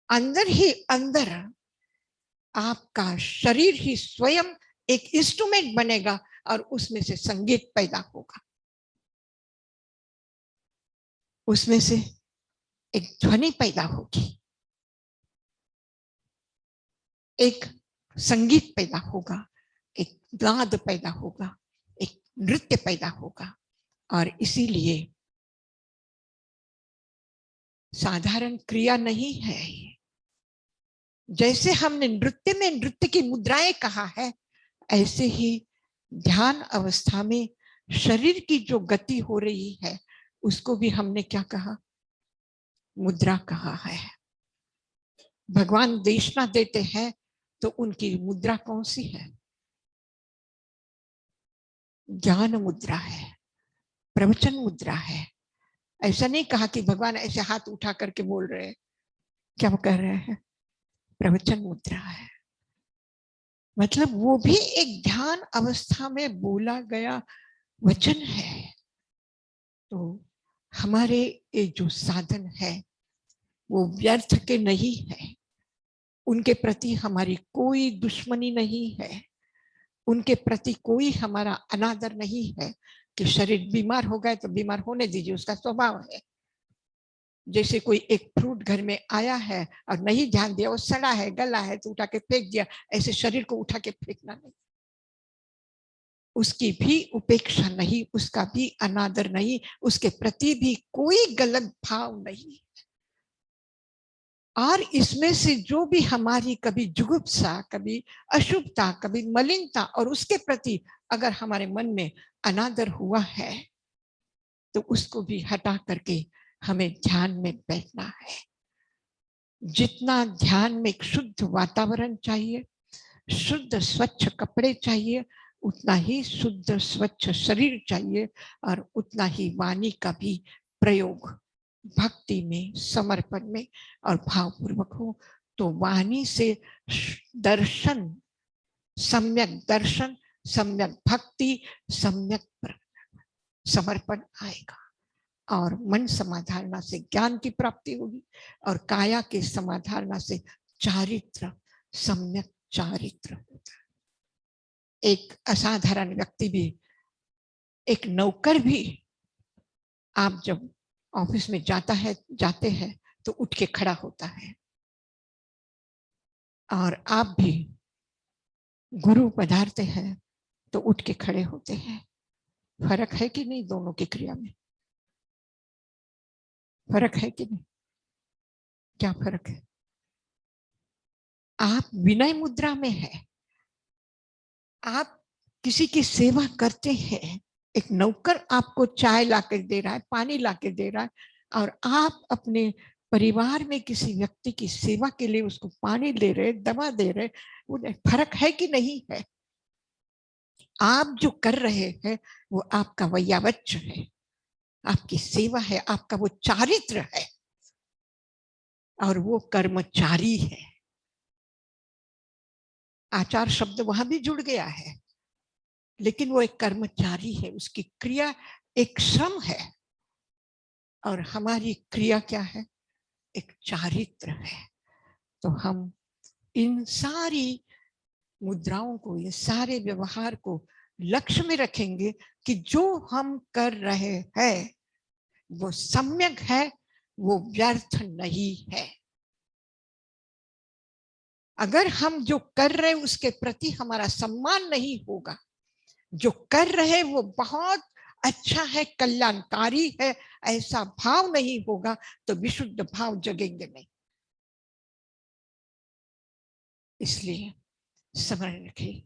अंदर ही अंदर आपका शरीर ही स्वयं एक इंस्ट्रूमेंट बनेगा और उसमें से संगीत पैदा होगा, उसमें से एक ध्वनि पैदा होगी, एक संगीत पैदा होगा, एक नाद पैदा होगा, एक नृत्य पैदा होगा। और इसीलिए साधारण क्रिया नहीं है ये। जैसे हमने नृत्य में नृत्य की मुद्राएं कहा है, ऐसे ही ध्यान अवस्था में शरीर की जो गति हो रही है उसको भी हमने क्या कहा? मुद्रा कहा है। भगवान देशना देते हैं तो उनकी मुद्रा कौन सी है? ज्ञान मुद्रा है, प्रवचन मुद्रा है। ऐसा नहीं कहा कि भगवान ऐसे हाथ उठा करके बोल रहे हैं, क्या वो कह रहे हैं? प्रवचन मुद्रा है। मतलब वो भी एक ध्यान अवस्था में बोला गया वचन है। तो हमारे ये जो साधन है वो व्यर्थ के नहीं है, उनके प्रति हमारी कोई दुश्मनी नहीं है, उनके प्रति कोई हमारा अनादर नहीं है कि शरीर बीमार हो गए तो बीमार होने दीजिए, उसका स्वभाव है। जैसे कोई एक फ्रूट घर में आया है और नहीं ध्यान दिया, वो सड़ा है, गला है, तो उठा के फेंक दिया, ऐसे शरीर को उठा के फेंकना नहीं, उसकी भी उपेक्षा नहीं, उसका भी अनादर नहीं, उसके प्रति भी कोई गलत भाव नहीं। और इसमें से जो भी हमारी कभी जुगुप्सा, कभी अशुभता, कभी मलिनता, और उसके प्रति अगर हमारे मन में अनादर हुआ है तो उसको भी हटा करके हमें ध्यान में बैठना है। जितना ध्यान में एक शुद्ध वातावरण चाहिए, शुद्ध स्वच्छ कपड़े चाहिए, उतना ही शुद्ध स्वच्छ शरीर चाहिए, और उतना ही वाणी का भी प्रयोग भक्ति में, समर्पण में और भावपूर्वक हो। तो वाणी से दर्शन, सम्यक दर्शन, सम्यक भक्ति, सम्यक समर्पण आएगा। और मन समाधारणा से ज्ञान की प्राप्ति होगी, और काया के समाधारणा से चारित्र, सम्यक चारित्र होता है। एक असाधारण व्यक्ति भी, एक नौकर भी, आप जब ऑफिस में जाते हैं तो उठ के खड़ा होता है, और आप भी गुरु पधारते हैं तो उठ के खड़े होते हैं। फर्क है कि नहीं? दोनों की क्रिया में फर्क है कि नहीं? क्या फर्क है? आप विनय मुद्रा में है, आप किसी की सेवा करते हैं, एक नौकर आपको चाय लाकर दे रहा है, पानी लाकर दे रहा है, और आप अपने परिवार में किसी व्यक्ति की सेवा के लिए उसको पानी दे रहे, दवा दे रहे, वो फर्क है कि नहीं है? आप जो कर रहे हैं वो आपका वैयावच्च है, आपकी सेवा है, आपका वो चारित्र है, और वो कर्मचारी है। आचार शब्द वहां भी जुड़ गया है, लेकिन वो एक कर्मचारी है, उसकी क्रिया एक श्रम है, और हमारी क्रिया क्या है? एक चारित्र है। तो हम इन सारी मुद्राओं को, ये सारे व्यवहार को लक्ष्य में रखेंगे कि जो हम कर रहे हैं वो सम्यक है, वो व्यर्थ नहीं है। अगर हम जो कर रहे हैं उसके प्रति हमारा सम्मान नहीं होगा, जो कर रहे वो बहुत अच्छा है, कल्याणकारी है, ऐसा भाव नहीं होगा, तो विशुद्ध भाव जगेंगे नहीं। इसलिए स्मरण रखें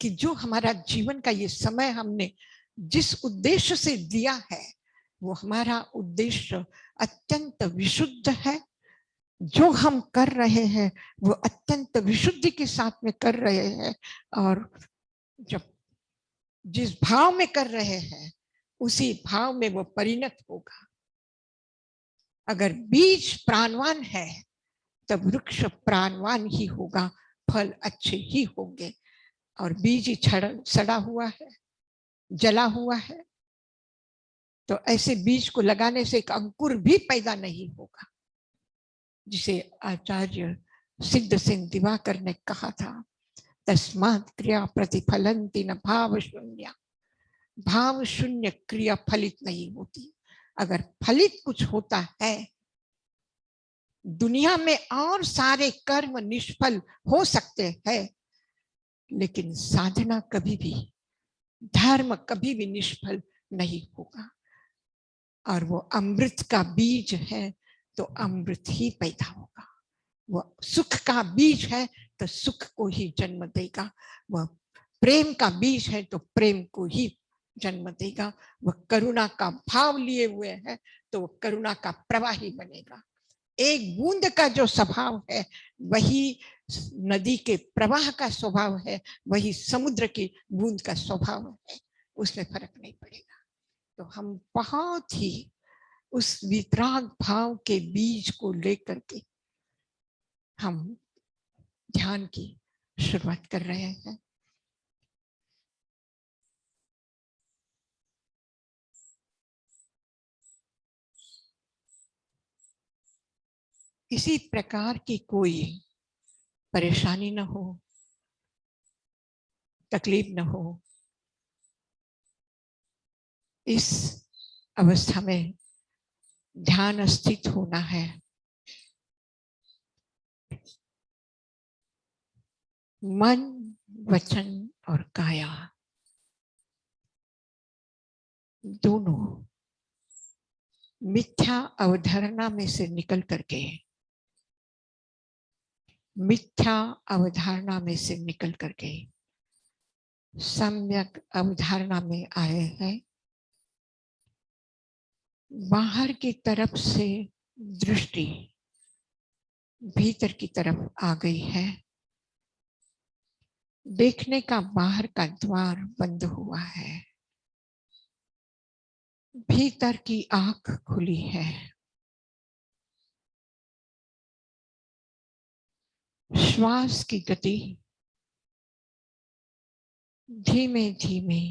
कि जो हमारा जीवन का ये समय हमने जिस उद्देश्य से दिया है, वो हमारा उद्देश्य अत्यंत विशुद्ध है। जो हम कर रहे हैं वो अत्यंत विशुद्धि के साथ में कर रहे हैं, और जब जिस भाव में कर रहे हैं उसी भाव में वो परिणत होगा। अगर बीज प्राणवान है तब वृक्ष प्राणवान ही होगा, फल अच्छे ही होंगे। और बीज ही सड़ा हुआ है, जला हुआ है, तो ऐसे बीज को लगाने से एक अंकुर भी पैदा नहीं होगा। जिसे आचार्य सिद्ध सेन दिवाकर ने कहा था, तस्मात् क्रिया प्रतिफलंति न भाव शून्य। भाव शून्य क्रिया फलित नहीं होती। अगर फलित कुछ होता है दुनिया में, और सारे कर्म निष्फल हो सकते हैं, लेकिन साधना कभी भी, धर्म कभी भी निष्फल नहीं होगा। और वो अमृत का बीज है तो अमृत ही पैदा होगा। वो सुख का बीज है तो सुख को ही जन्म देगा। वह प्रेम का बीज है तो प्रेम को ही जन्म देगा। वह करुणा का भाव लिए हुए है तो वह करुणा का प्रवाही बनेगा। एक बूंद का जो स्वभाव है वही नदी के प्रवाह का स्वभाव है, वही समुद्र की बूंद का स्वभाव है, उसमें फर्क नहीं पड़ेगा। तो हम बहुत ही उस वितराग भाव के बीज को लेकर के हम ध्यान की शुरुआत कर रहे हैं। किसी प्रकार की कोई परेशानी न हो, तकलीफ न हो। इस अवस्था में ध्यान स्थित होना है। मन, वचन और काया दोनों मिथ्या अवधारणा में से निकल करके, मिथ्या अवधारणा में से निकल करके सम्यक अवधारणा में आए हैं। बाहर की तरफ से दृष्टि भीतर की तरफ आ गई है। देखने का बाहर का द्वार बंद हुआ है, भीतर की आंख खुली है। श्वास की गति धीमे धीमे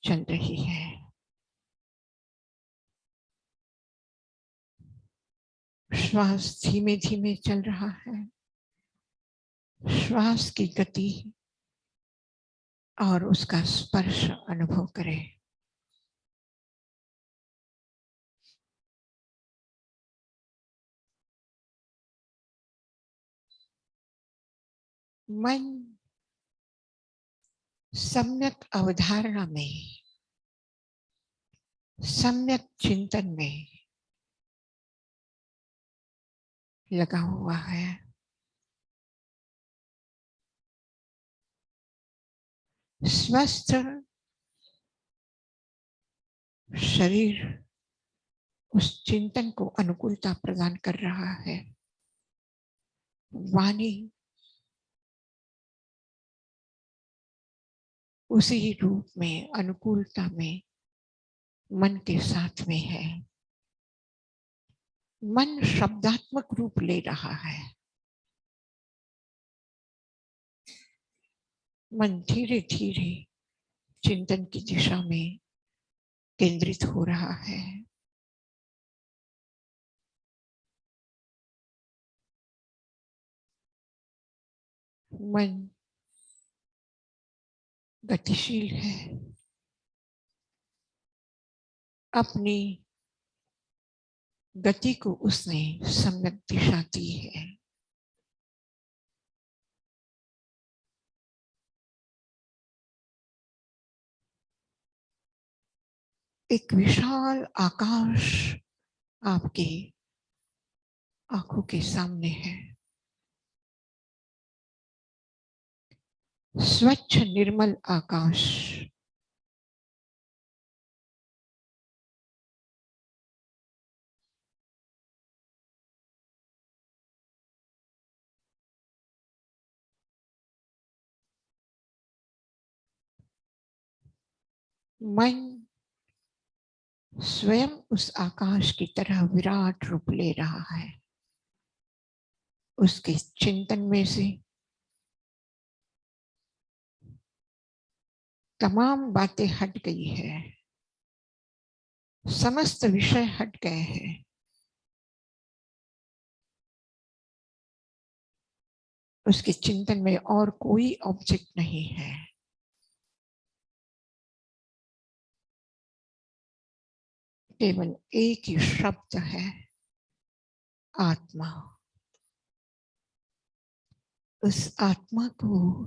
चल रही है। श्वास धीमे धीमे चल रहा है। श्वास की गति और उसका स्पर्श अनुभव करें। मन सम्यक अवधारणा में, सम्यक चिंतन में लगा हुआ है। स्वस्थ शरीर उस चिंतन को अनुकूलता प्रदान कर रहा है। वाणी उसी रूप में, अनुकूलता में मन के साथ में है। मन शब्दात्मक रूप ले रहा है। मन धीरे धीरे चिंतन की दिशा में केंद्रित हो रहा है। मन गतिशील है। अपनी गति को उसने सम्यक दिशा दी है। एक विशाल आकाश आपके आंखों के सामने है। स्वच्छ निर्मल आकाश। मन स्वयं उस आकाश की तरह विराट रूप ले रहा है। उसके चिंतन में से तमाम बातें हट गई है। समस्त विषय हट गए हैं। उसके चिंतन में और कोई ऑब्जेक्ट नहीं है। केवल एक ही शब्द है, आत्मा। उस आत्मा को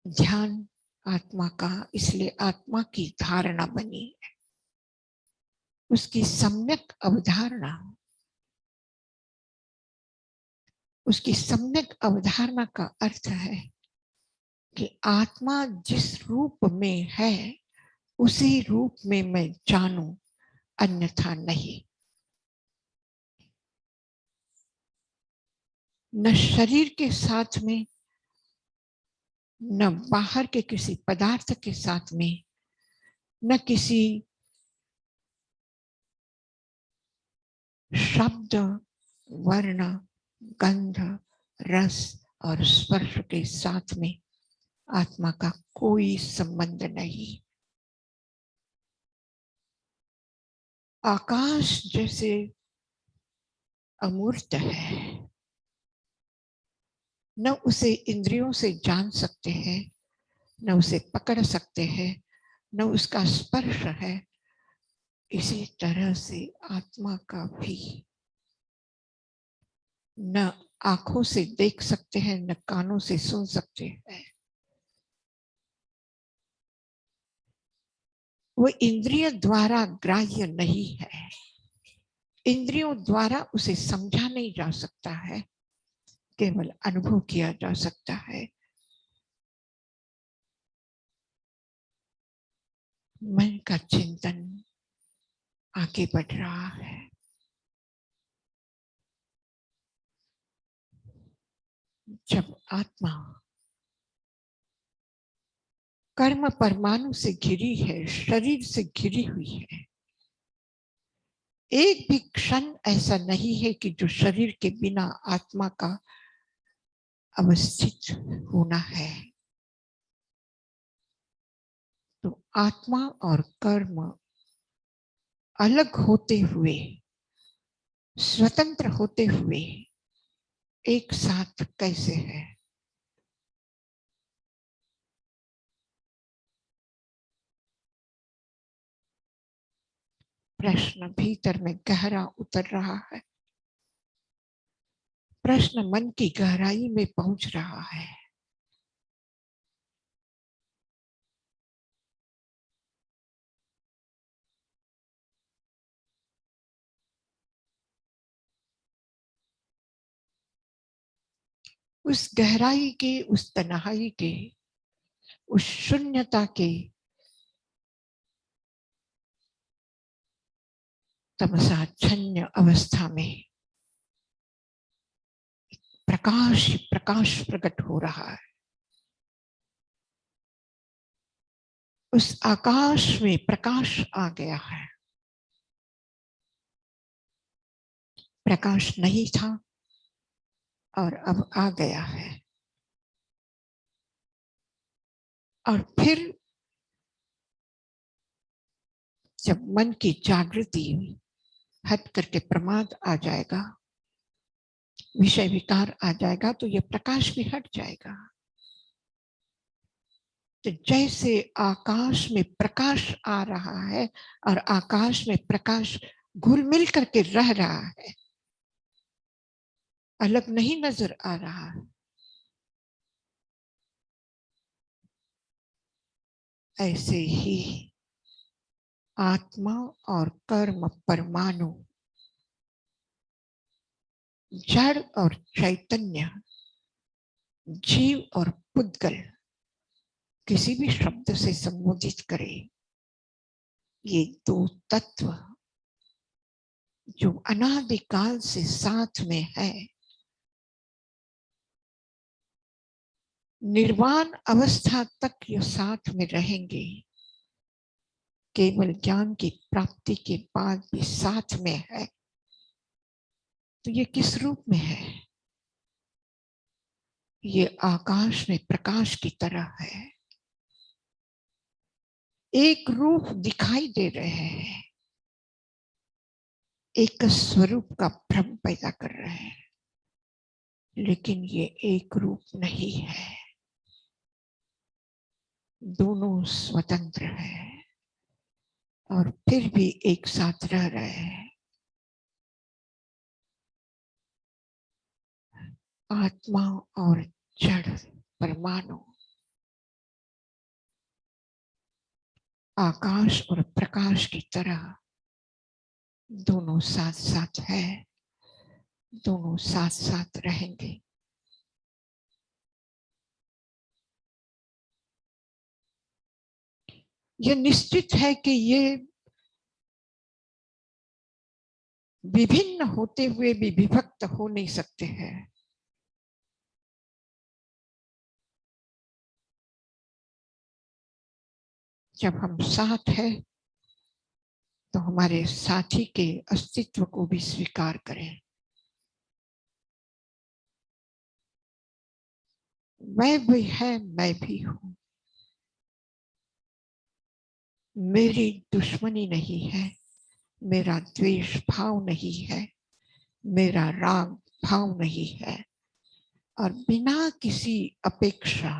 ध्यान, आत्मा का, इसलिए आत्मा की धारणा बनी है। उसकी सम्यक अवधारणा, उसकी सम्यक अवधारणा का अर्थ है कि आत्मा जिस रूप में है उसी रूप में मैं जानूं, अन्यथा नहीं। न शरीर के साथ में, न बाहर के किसी पदार्थ के साथ में, न किसी शब्द, वर्ण, गंध, रस और स्पर्श के साथ में आत्मा का कोई संबंध नहीं। आकाश जैसे अमूर्त है, न उसे इंद्रियों से जान सकते हैं, न उसे पकड़ सकते हैं, न उसका स्पर्श है। इसी तरह से आत्मा का भी न आंखों से देख सकते हैं, न कानों से सुन सकते हैं। वो इंद्रिय द्वारा ग्राह्य नहीं है। इंद्रियों द्वारा उसे समझा नहीं जा सकता है, केवल अनुभव किया जा सकता है। मन का चिंतन आगे बढ़ रहा है। जब आत्मा कर्म परमाणु से घिरी है, शरीर से घिरी हुई है, एक भी क्षण ऐसा नहीं है कि जो शरीर के बिना आत्मा का अवस्थित होना है। तो आत्मा और कर्म अलग होते हुए, स्वतंत्र होते हुए एक साथ कैसे है। प्रश्न भीतर में गहरा उतर रहा है, प्रश्न मन की गहराई में पहुंच रहा है। उस गहराई के, उस तन्हाई के, उस शून्यता के तमसाच्छन्न अवस्था में प्रकाश प्रकाश प्रकट हो रहा है। उस आकाश में प्रकाश आ गया है। प्रकाश नहीं था और अब आ गया है। और फिर जब मन की जागृति हट करके प्रमाद आ जाएगा, विषय विकार आ जाएगा, तो ये प्रकाश भी हट जाएगा। तो जैसे आकाश में प्रकाश आ रहा है और आकाश में प्रकाश घुल मिल करके रह रहा है, अलग नहीं नजर आ रहा है, ऐसे ही आत्मा और कर्म परमाणु, जड़ और चैतन्य, जीव और पुद्गल, किसी भी शब्द से संबोधित करें, ये दो तत्व जो अनादिकाल से साथ में है, निर्वाण अवस्था तक ये साथ में रहेंगे। केवल ज्ञान की प्राप्ति के बाद भी साथ में है। तो ये किस रूप में है? ये आकाश में प्रकाश की तरह है। एक रूप दिखाई दे रहे हैं, एक स्वरूप का भ्रम पैदा कर रहे हैं, लेकिन ये एक रूप नहीं है। दोनों स्वतंत्र हैं और फिर भी एक साथ रह रहे हैं। आत्मा और जड़ परमाणु, आकाश और प्रकाश की तरह दोनों साथ साथ है, दोनों साथ साथ रहेंगे। यह निश्चित है कि ये विभिन्न होते हुए भी विभक्त हो नहीं सकते हैं। जब हम साथ हैं तो हमारे साथी के अस्तित्व को भी स्वीकार करें। वह भी है, मैं भी हूं। मेरी दुश्मनी नहीं है, मेरा द्वेष भाव नहीं है, मेरा राग भाव नहीं है। और बिना किसी अपेक्षा,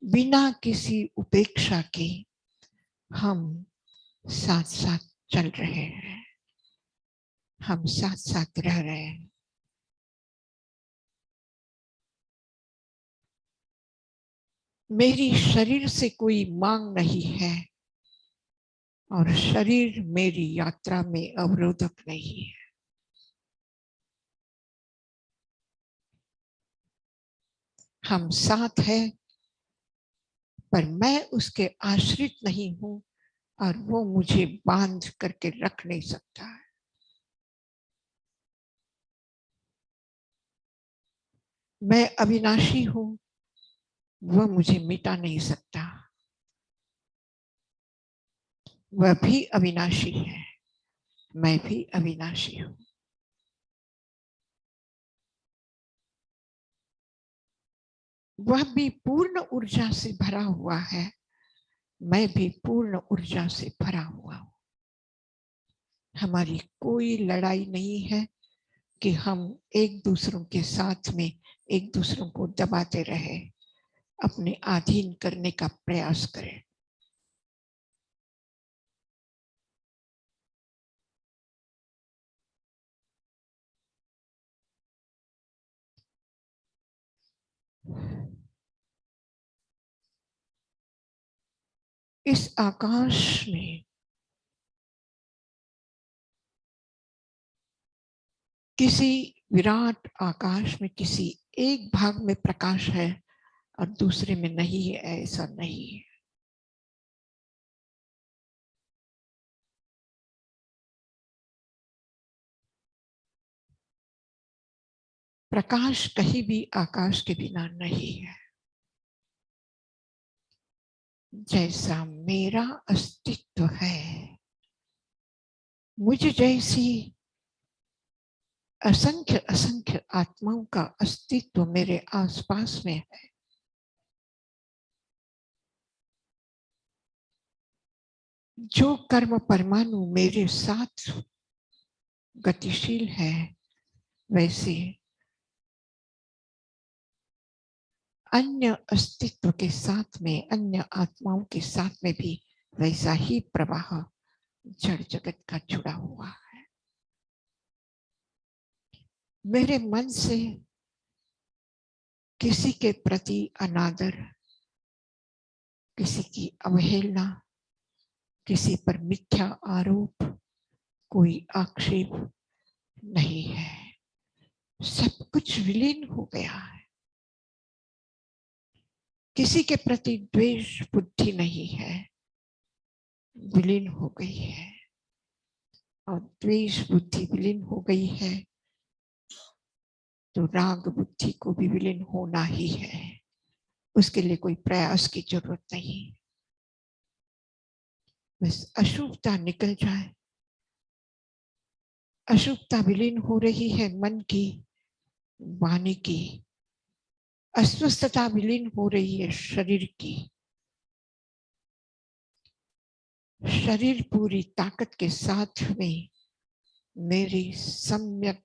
बिना किसी उपेक्षा के हम साथ साथ चल रहे हैं, हम साथ साथ रह रहे हैं। मेरी शरीर से कोई मांग नहीं है और शरीर मेरी यात्रा में अवरोधक नहीं है। हम साथ हैं, पर मैं उसके आश्रित नहीं हूं और वो मुझे बांध करके रख नहीं सकता है। मैं अविनाशी हूं, वह मुझे मिटा नहीं सकता। वह भी अविनाशी है, मैं भी अविनाशी हूं। वह भी पूर्ण ऊर्जा से भरा हुआ है, मैं भी पूर्ण ऊर्जा से भरा हुआ हूं। हमारी कोई लड़ाई नहीं है कि हम एक दूसरों के साथ में एक दूसरों को दबाते रहे, अपने अधीन करने का प्रयास करें। इस आकाश में किसी विराट आकाश में किसी एक भाग में प्रकाश है और दूसरे में नहीं है, ऐसा नहीं है। प्रकाश कहीं भी आकाश के बिना नहीं है। जैसा मेरा अस्तित्व है, मुझ जैसी असंख्य असंख्य आत्माओं का अस्तित्व मेरे आसपास में है। जो कर्म परमाणु मेरे साथ गतिशील है, वैसे अन्य अस्तित्व के साथ में, अन्य आत्माओं के साथ में भी वैसा ही प्रवाह जड़ जगत का जुड़ा हुआ है। मेरे मन से किसी के प्रति अनादर, किसी की अवहेलना, किसी पर मिथ्या आरोप, कोई आक्षेप नहीं है। सब कुछ विलीन हो गया है। किसी के प्रति द्वेष बुद्धि नहीं है, विलीन हो गई है। और द्वेष बुद्धि विलीन हो गई है तो राग बुद्धि को भी विलीन होना ही है। उसके लिए कोई प्रयास की जरूरत नहीं, बस अशुभता निकल जाए। अशुभता विलीन हो रही है मन की, वाणी की। अस्वस्थता विलीन हो रही है शरीर की। शरीर पूरी ताकत के साथ में मेरी सम्यक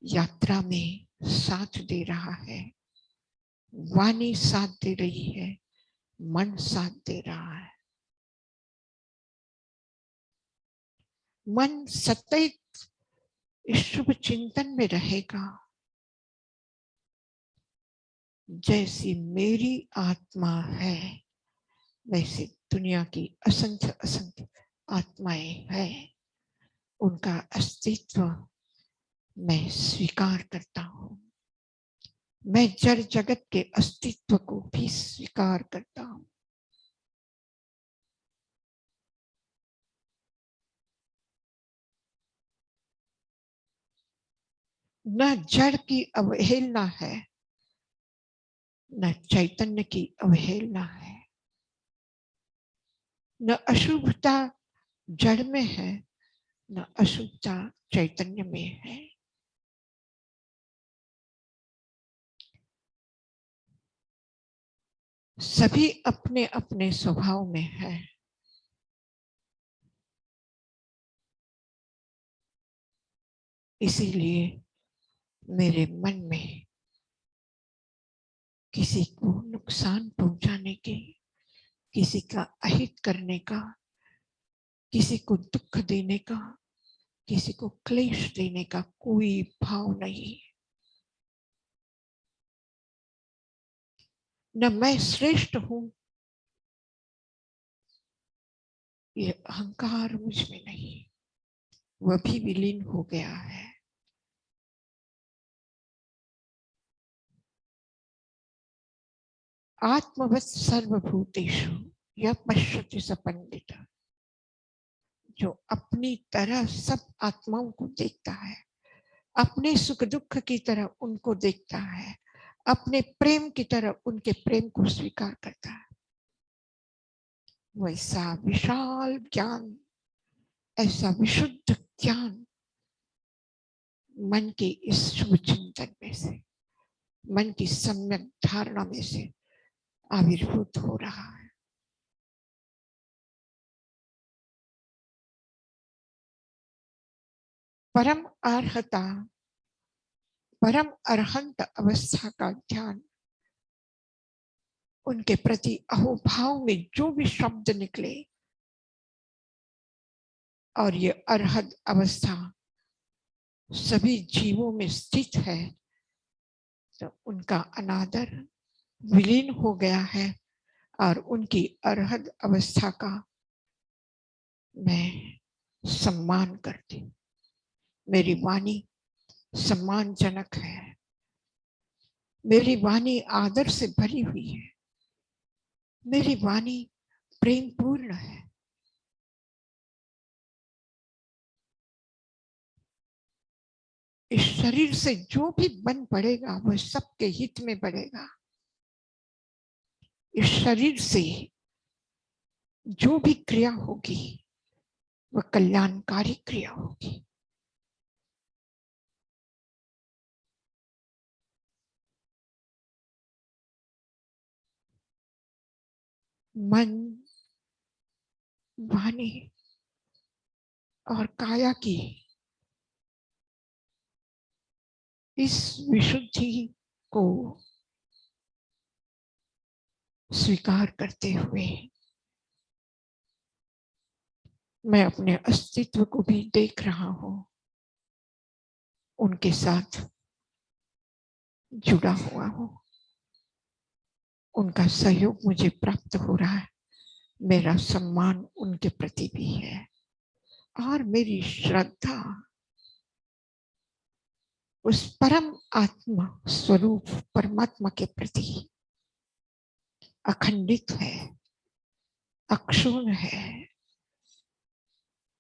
यात्रा में साथ दे रहा है। वाणी साथ दे रही है, मन साथ दे रहा है। मन सतत शुभ चिंतन में रहेगा। जैसी मेरी आत्मा है, वैसे दुनिया की असंख्य असंख्य आत्माएं हैं। उनका अस्तित्व मैं स्वीकार करता हूं। मैं जड़ जगत के अस्तित्व को भी स्वीकार करता हूं। न जड़ की अवहेलना है, न चैतन्य की अवहेलना है। न अशुभता जड़ में है, न अशुभता चैतन्य में है। सभी अपने अपने स्वभाव में है। इसीलिए मेरे मन में किसी को नुकसान पहुंचाने की, किसी का अहित करने का, किसी को दुख देने का, किसी को क्लेश देने का कोई भाव नहीं। न मैं श्रेष्ठ हूं, ये अहंकार मुझ में नहीं, वह भी विलीन हो गया है। आत्मवत् सर्वभूतेषु यह पश्यति स पंडित। जो अपनी तरह सब आत्माओं को देखता है, अपने सुख दुख की तरह उनको देखता है, अपने प्रेम की तरह उनके प्रेम को स्वीकार करता है, वैसा विशाल ज्ञान, ऐसा विशुद्ध ज्ञान मन के इस शुभ चिंतन में से, मन की सम्यक धारणा में से आविर्भूत हो रहा है। परम अर्हता, परम अरहंत अवस्था का ध्यान, उनके प्रति अहोभाव में जो भी शब्द निकले, और ये अरहत अवस्था सभी जीवों में स्थित है, तो उनका अनादर विलीन हो गया है और उनकी अरहत अवस्था का मैं सम्मान करती हूँ। मेरी वाणी सम्मानजनक है, मेरी वाणी आदर से भरी हुई है, मेरी वाणी प्रेम पूर्ण है। इस शरीर से जो भी बन पड़ेगा वह सबके हित में बढ़ेगा। इस शरीर से जो भी क्रिया होगी वह कल्याणकारी क्रिया होगी। मन, वाणी और काया की इस विशुद्धि को स्वीकार करते हुए मैं अपने अस्तित्व को भी देख रहा हूं, उनके साथ जुड़ा हुआ हूं, उनका सहयोग मुझे प्राप्त हो रहा है, मेरा सम्मान उनके प्रति भी है और मेरी श्रद्धा उस परम आत्मा स्वरूप परमात्मा के प्रति अखंडित है, अक्षुण्ण है,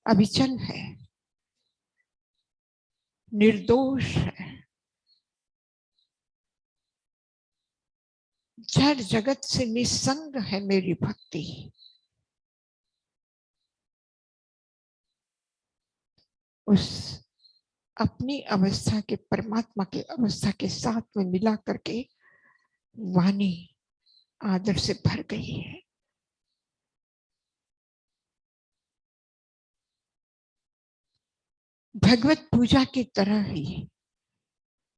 अविचल है, निर्दोष है। जड़ जगत से निसंग है मेरी भक्ति। उस अपनी अवस्था के परमात्मा के अवस्था के साथ में मिला करके वाणी आदर से भर गई है। भगवत पूजा की तरह ही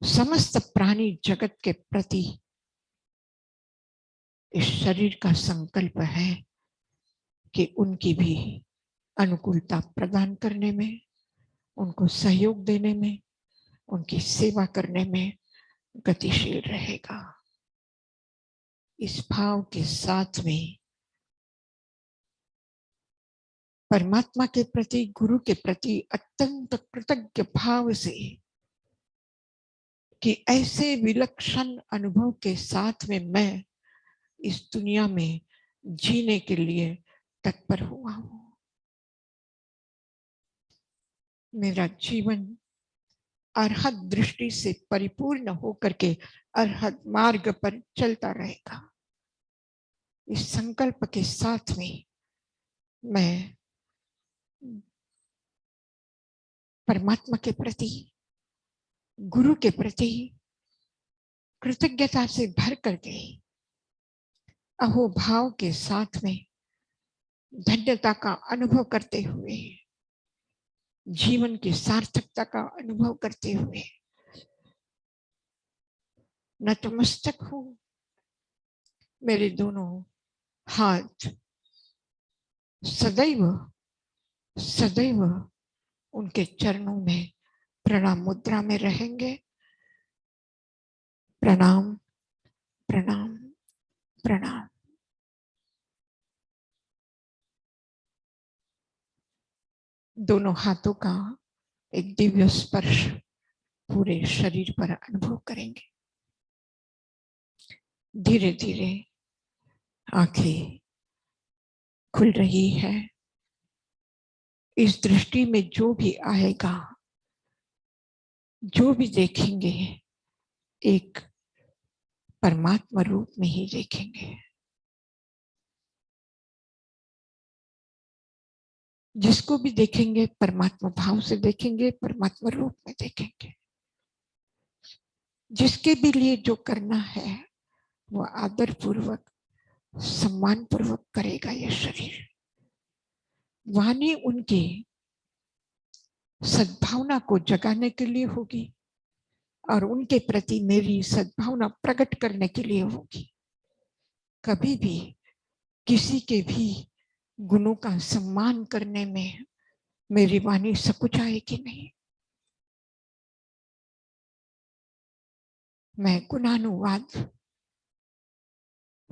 समस्त प्राणी जगत के प्रति इस शरीर का संकल्प है कि उनकी भी अनुकूलता प्रदान करने में, उनको सहयोग देने में, उनकी सेवा करने में गतिशील रहेगा। इस भाव के साथ में परमात्मा के प्रति, गुरु के प्रति अत्यंत कृतज्ञ भाव से कि ऐसे विलक्षण अनुभव के साथ में मैं इस दुनिया में जीने के लिए तत्पर हुआ हूं। मेरा जीवन अरहत दृष्टि से परिपूर्ण होकर के अरहत मार्ग पर चलता रहेगा। इस संकल्प के साथ में मैं परमात्मा के प्रति, गुरु के प्रति कृतज्ञता से भर करके अहोभाव के साथ में धन्यता का अनुभव करते हुए, जीवन की सार्थकता का अनुभव करते हुए नतमस्तक हूं। मेरे दोनों हाथ सदैव सदैव उनके चरणों में प्रणाम मुद्रा में रहेंगे। प्रणाम, प्रणाम, प्रणाम। दोनों हाथों का एक दिव्य स्पर्श पूरे शरीर पर अनुभव करेंगे। धीरे धीरे आंखें खुल रही है। इस दृष्टि में जो भी आएगा, जो भी देखेंगे, एक परमात्मा रूप में ही देखेंगे। जिसको भी देखेंगे परमात्मा भाव से देखेंगे, परमात्मा रूप में देखेंगे। जिसके भी लिए जो करना है वो आदर पूर्वक, सम्मान पूर्वक करेगा। ये शरीर वाणी उनकी सद्भावना को जगाने के लिए होगी और उनके प्रति मेरी सद्भावना प्रकट करने के लिए होगी। कभी भी किसी के भी गुणों का सम्मान करने में मेरी वाणी सकुचाएगी नहीं। मैं गुणानुवाद,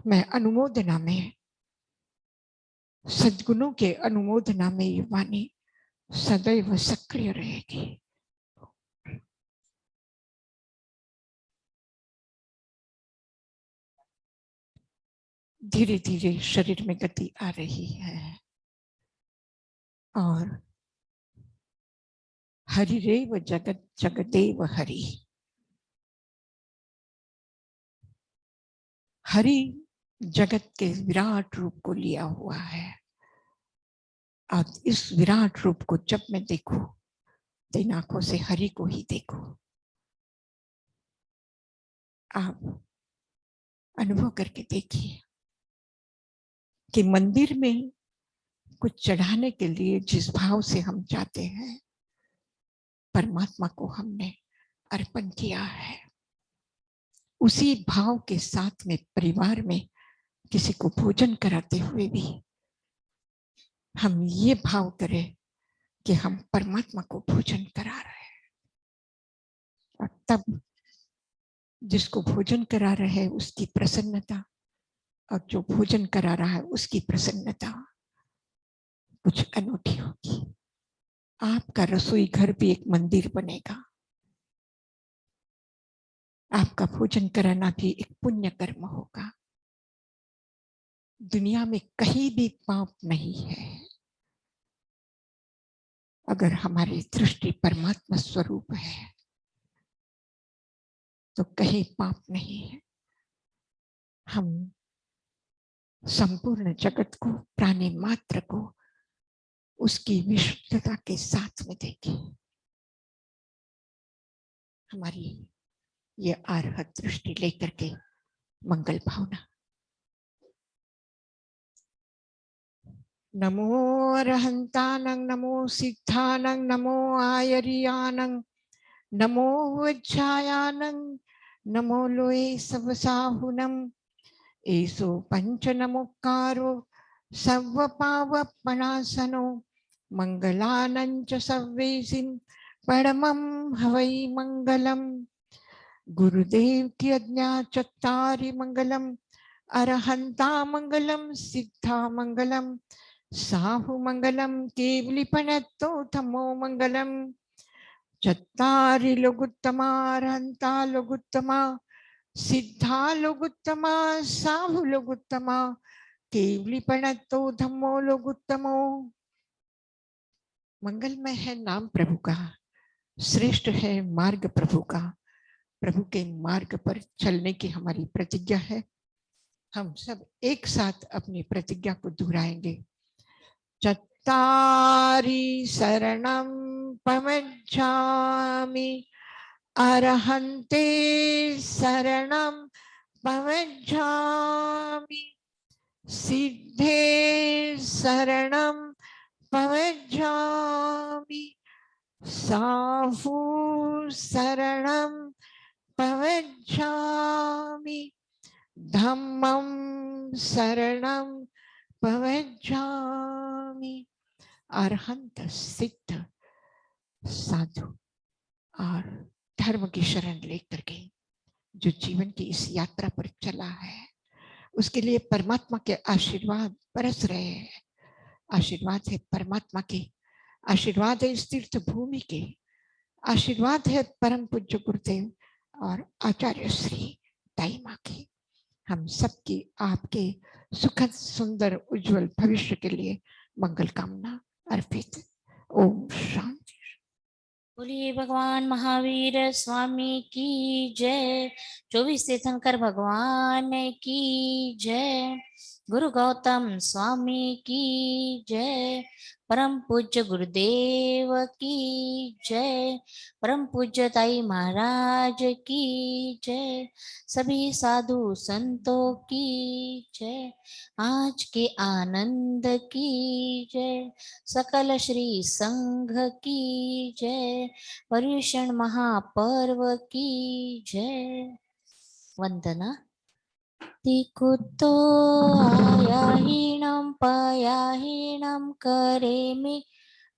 मैं अनुमोदना में, सद्गुणों के अनुमोदना में ये वाणी सदैव सक्रिय रहेगी। धीरे धीरे शरीर में गति आ रही है और हरिरेव जगत जगदेव हरि, हरि जगत के विराट रूप को लिया हुआ है। और इस विराट रूप को जब मैं देखूं तो इन आंखों से हरि को ही देखूं। आप अनुभव करके देखिए कि मंदिर में कुछ चढ़ाने के लिए जिस भाव से हम जाते हैं, परमात्मा को हमने अर्पण किया है, उसी भाव के साथ में परिवार में किसी को भोजन कराते हुए भी हम ये भाव करें कि हम परमात्मा को भोजन करा रहे हैं। और तब जिसको भोजन करा रहे हैं उसकी प्रसन्नता और जो भोजन करा रहा है उसकी प्रसन्नता कुछ अनूठी होगी। आपका रसोई घर भी एक मंदिर बनेगा। आपका भोजन कराना भी एक पुण्य कर्म होगा। दुनिया में कहीं भी पाप नहीं है अगर हमारी दृष्टि परमात्मा स्वरूप है तो कहीं पाप नहीं है। हम संपूर्ण जगत को, प्राणी मात्र को उसकी विशुद्धता के साथ में देखें। हमारी ये आर्हत दृष्टि लेकर के मंगल भावना। नमो अरहंतानं, नमो सिद्धानं, नमो आयरियानं, नमो वज्रायानं, नमो लोए सवसाहुनं, एसो पंच नमोकारो सर्वपावपणासनो, मंगलानं च सर्वेसिं परमं हवै मंगलम्। गुरुदेव की आज्ञा चत्तारि मंगलम, अरहंता मंगलम, सिद्धा मंगलम, साहु मंगलम, केवलीपनत्तो थमो मंगलम। चत्तारि लोगुत्तमा, अरहंता लोगुत्तमा, सिद्धा लोगुत्तमा, साहु लोगुत्तमा, केवलीपनत्तो धम्मो लोगुत्तमो। मंगलमय है नाम प्रभु का, श्रेष्ठ है मार्ग प्रभु का। प्रभु के मार्ग पर चलने की हमारी प्रतिज्ञा है। हम सब एक साथ अपनी प्रतिज्ञा को दोहराएंगे। चत्तारि शरणं पवज्जामि, अरहन्ते शरणं पवज्जामि, सिद्धे शरणं पवज्जामि, साहु शरणं पवज्जामि, धम्मं शरणं पवज्जामि। अरहंत, सिद्ध, साधु और धर्म की शरण लेकर के जो जीवन की इस यात्रा पर चला है उसके लिए परमात्मा के आशीर्वाद बरस रहे हैं। आशीर्वाद है परमात्मा के, आशीर्वाद है इस तीर्थ भूमि के, आशीर्वाद है परम पूज्य गुरुदेव और आचार्य श्री दाई माँ की। हम सबकी आपके सुखद सुंदर उज्जवल भविष्य के लिए मंगल कामना अर्पित। ओम शांति। बोलिए भगवान महावीर स्वामी की जय। 24 तीर्थंकर भगवान की जय। गुरु गौतम स्वामी की जय। परम पूज्य गुरुदेव की जय। परम पूज्य ताई महाराज की जय। सभी साधु संतों की जय। आज के आनंद की जय। सकल श्री संघ की जय। पर्युषण महापर्व की जय। वंदना। तिकुतो आयाहीनं पयाहीनं करेमि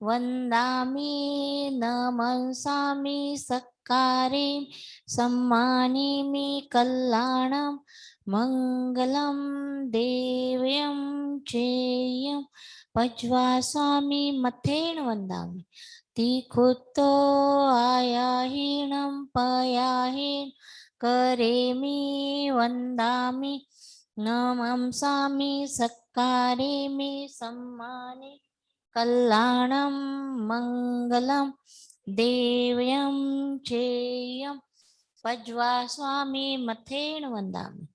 वन्दामि नमस्सामि सत्कारे सम्मानिमि कल्याणं मङ्गलं देव्यं चेयं पज्वास्वामि मथेन वन्दामि। तिकुतो आयाहीनं पयाहीनं करेमि वन्दामि नमस्सामि सत्कारेमि सम्माने कल्याणं मङ्गलं देव्यं चेयं पज्वास्वामि मथेन वन्दामि।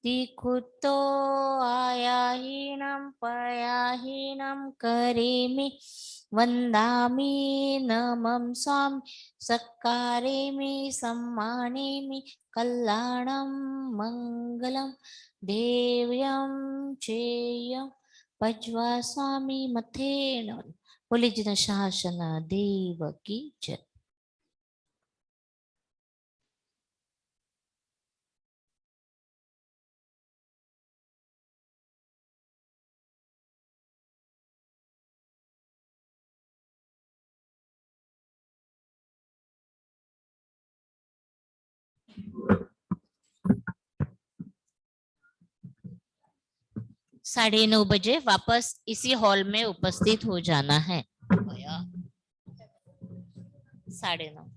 तिकुतो आयाहीनं पयाहीनं करेमि वन्दामि नमस्सामि सत्कारेमि सम्मानेमि कल्याणं मङ्गलं देव्यं चेयं पज्वास्वामि मथेन। बोले जिन शासन देव की जय। साढ़े 9 बजे वापस इसी हॉल में उपस्थित हो जाना है। 9:30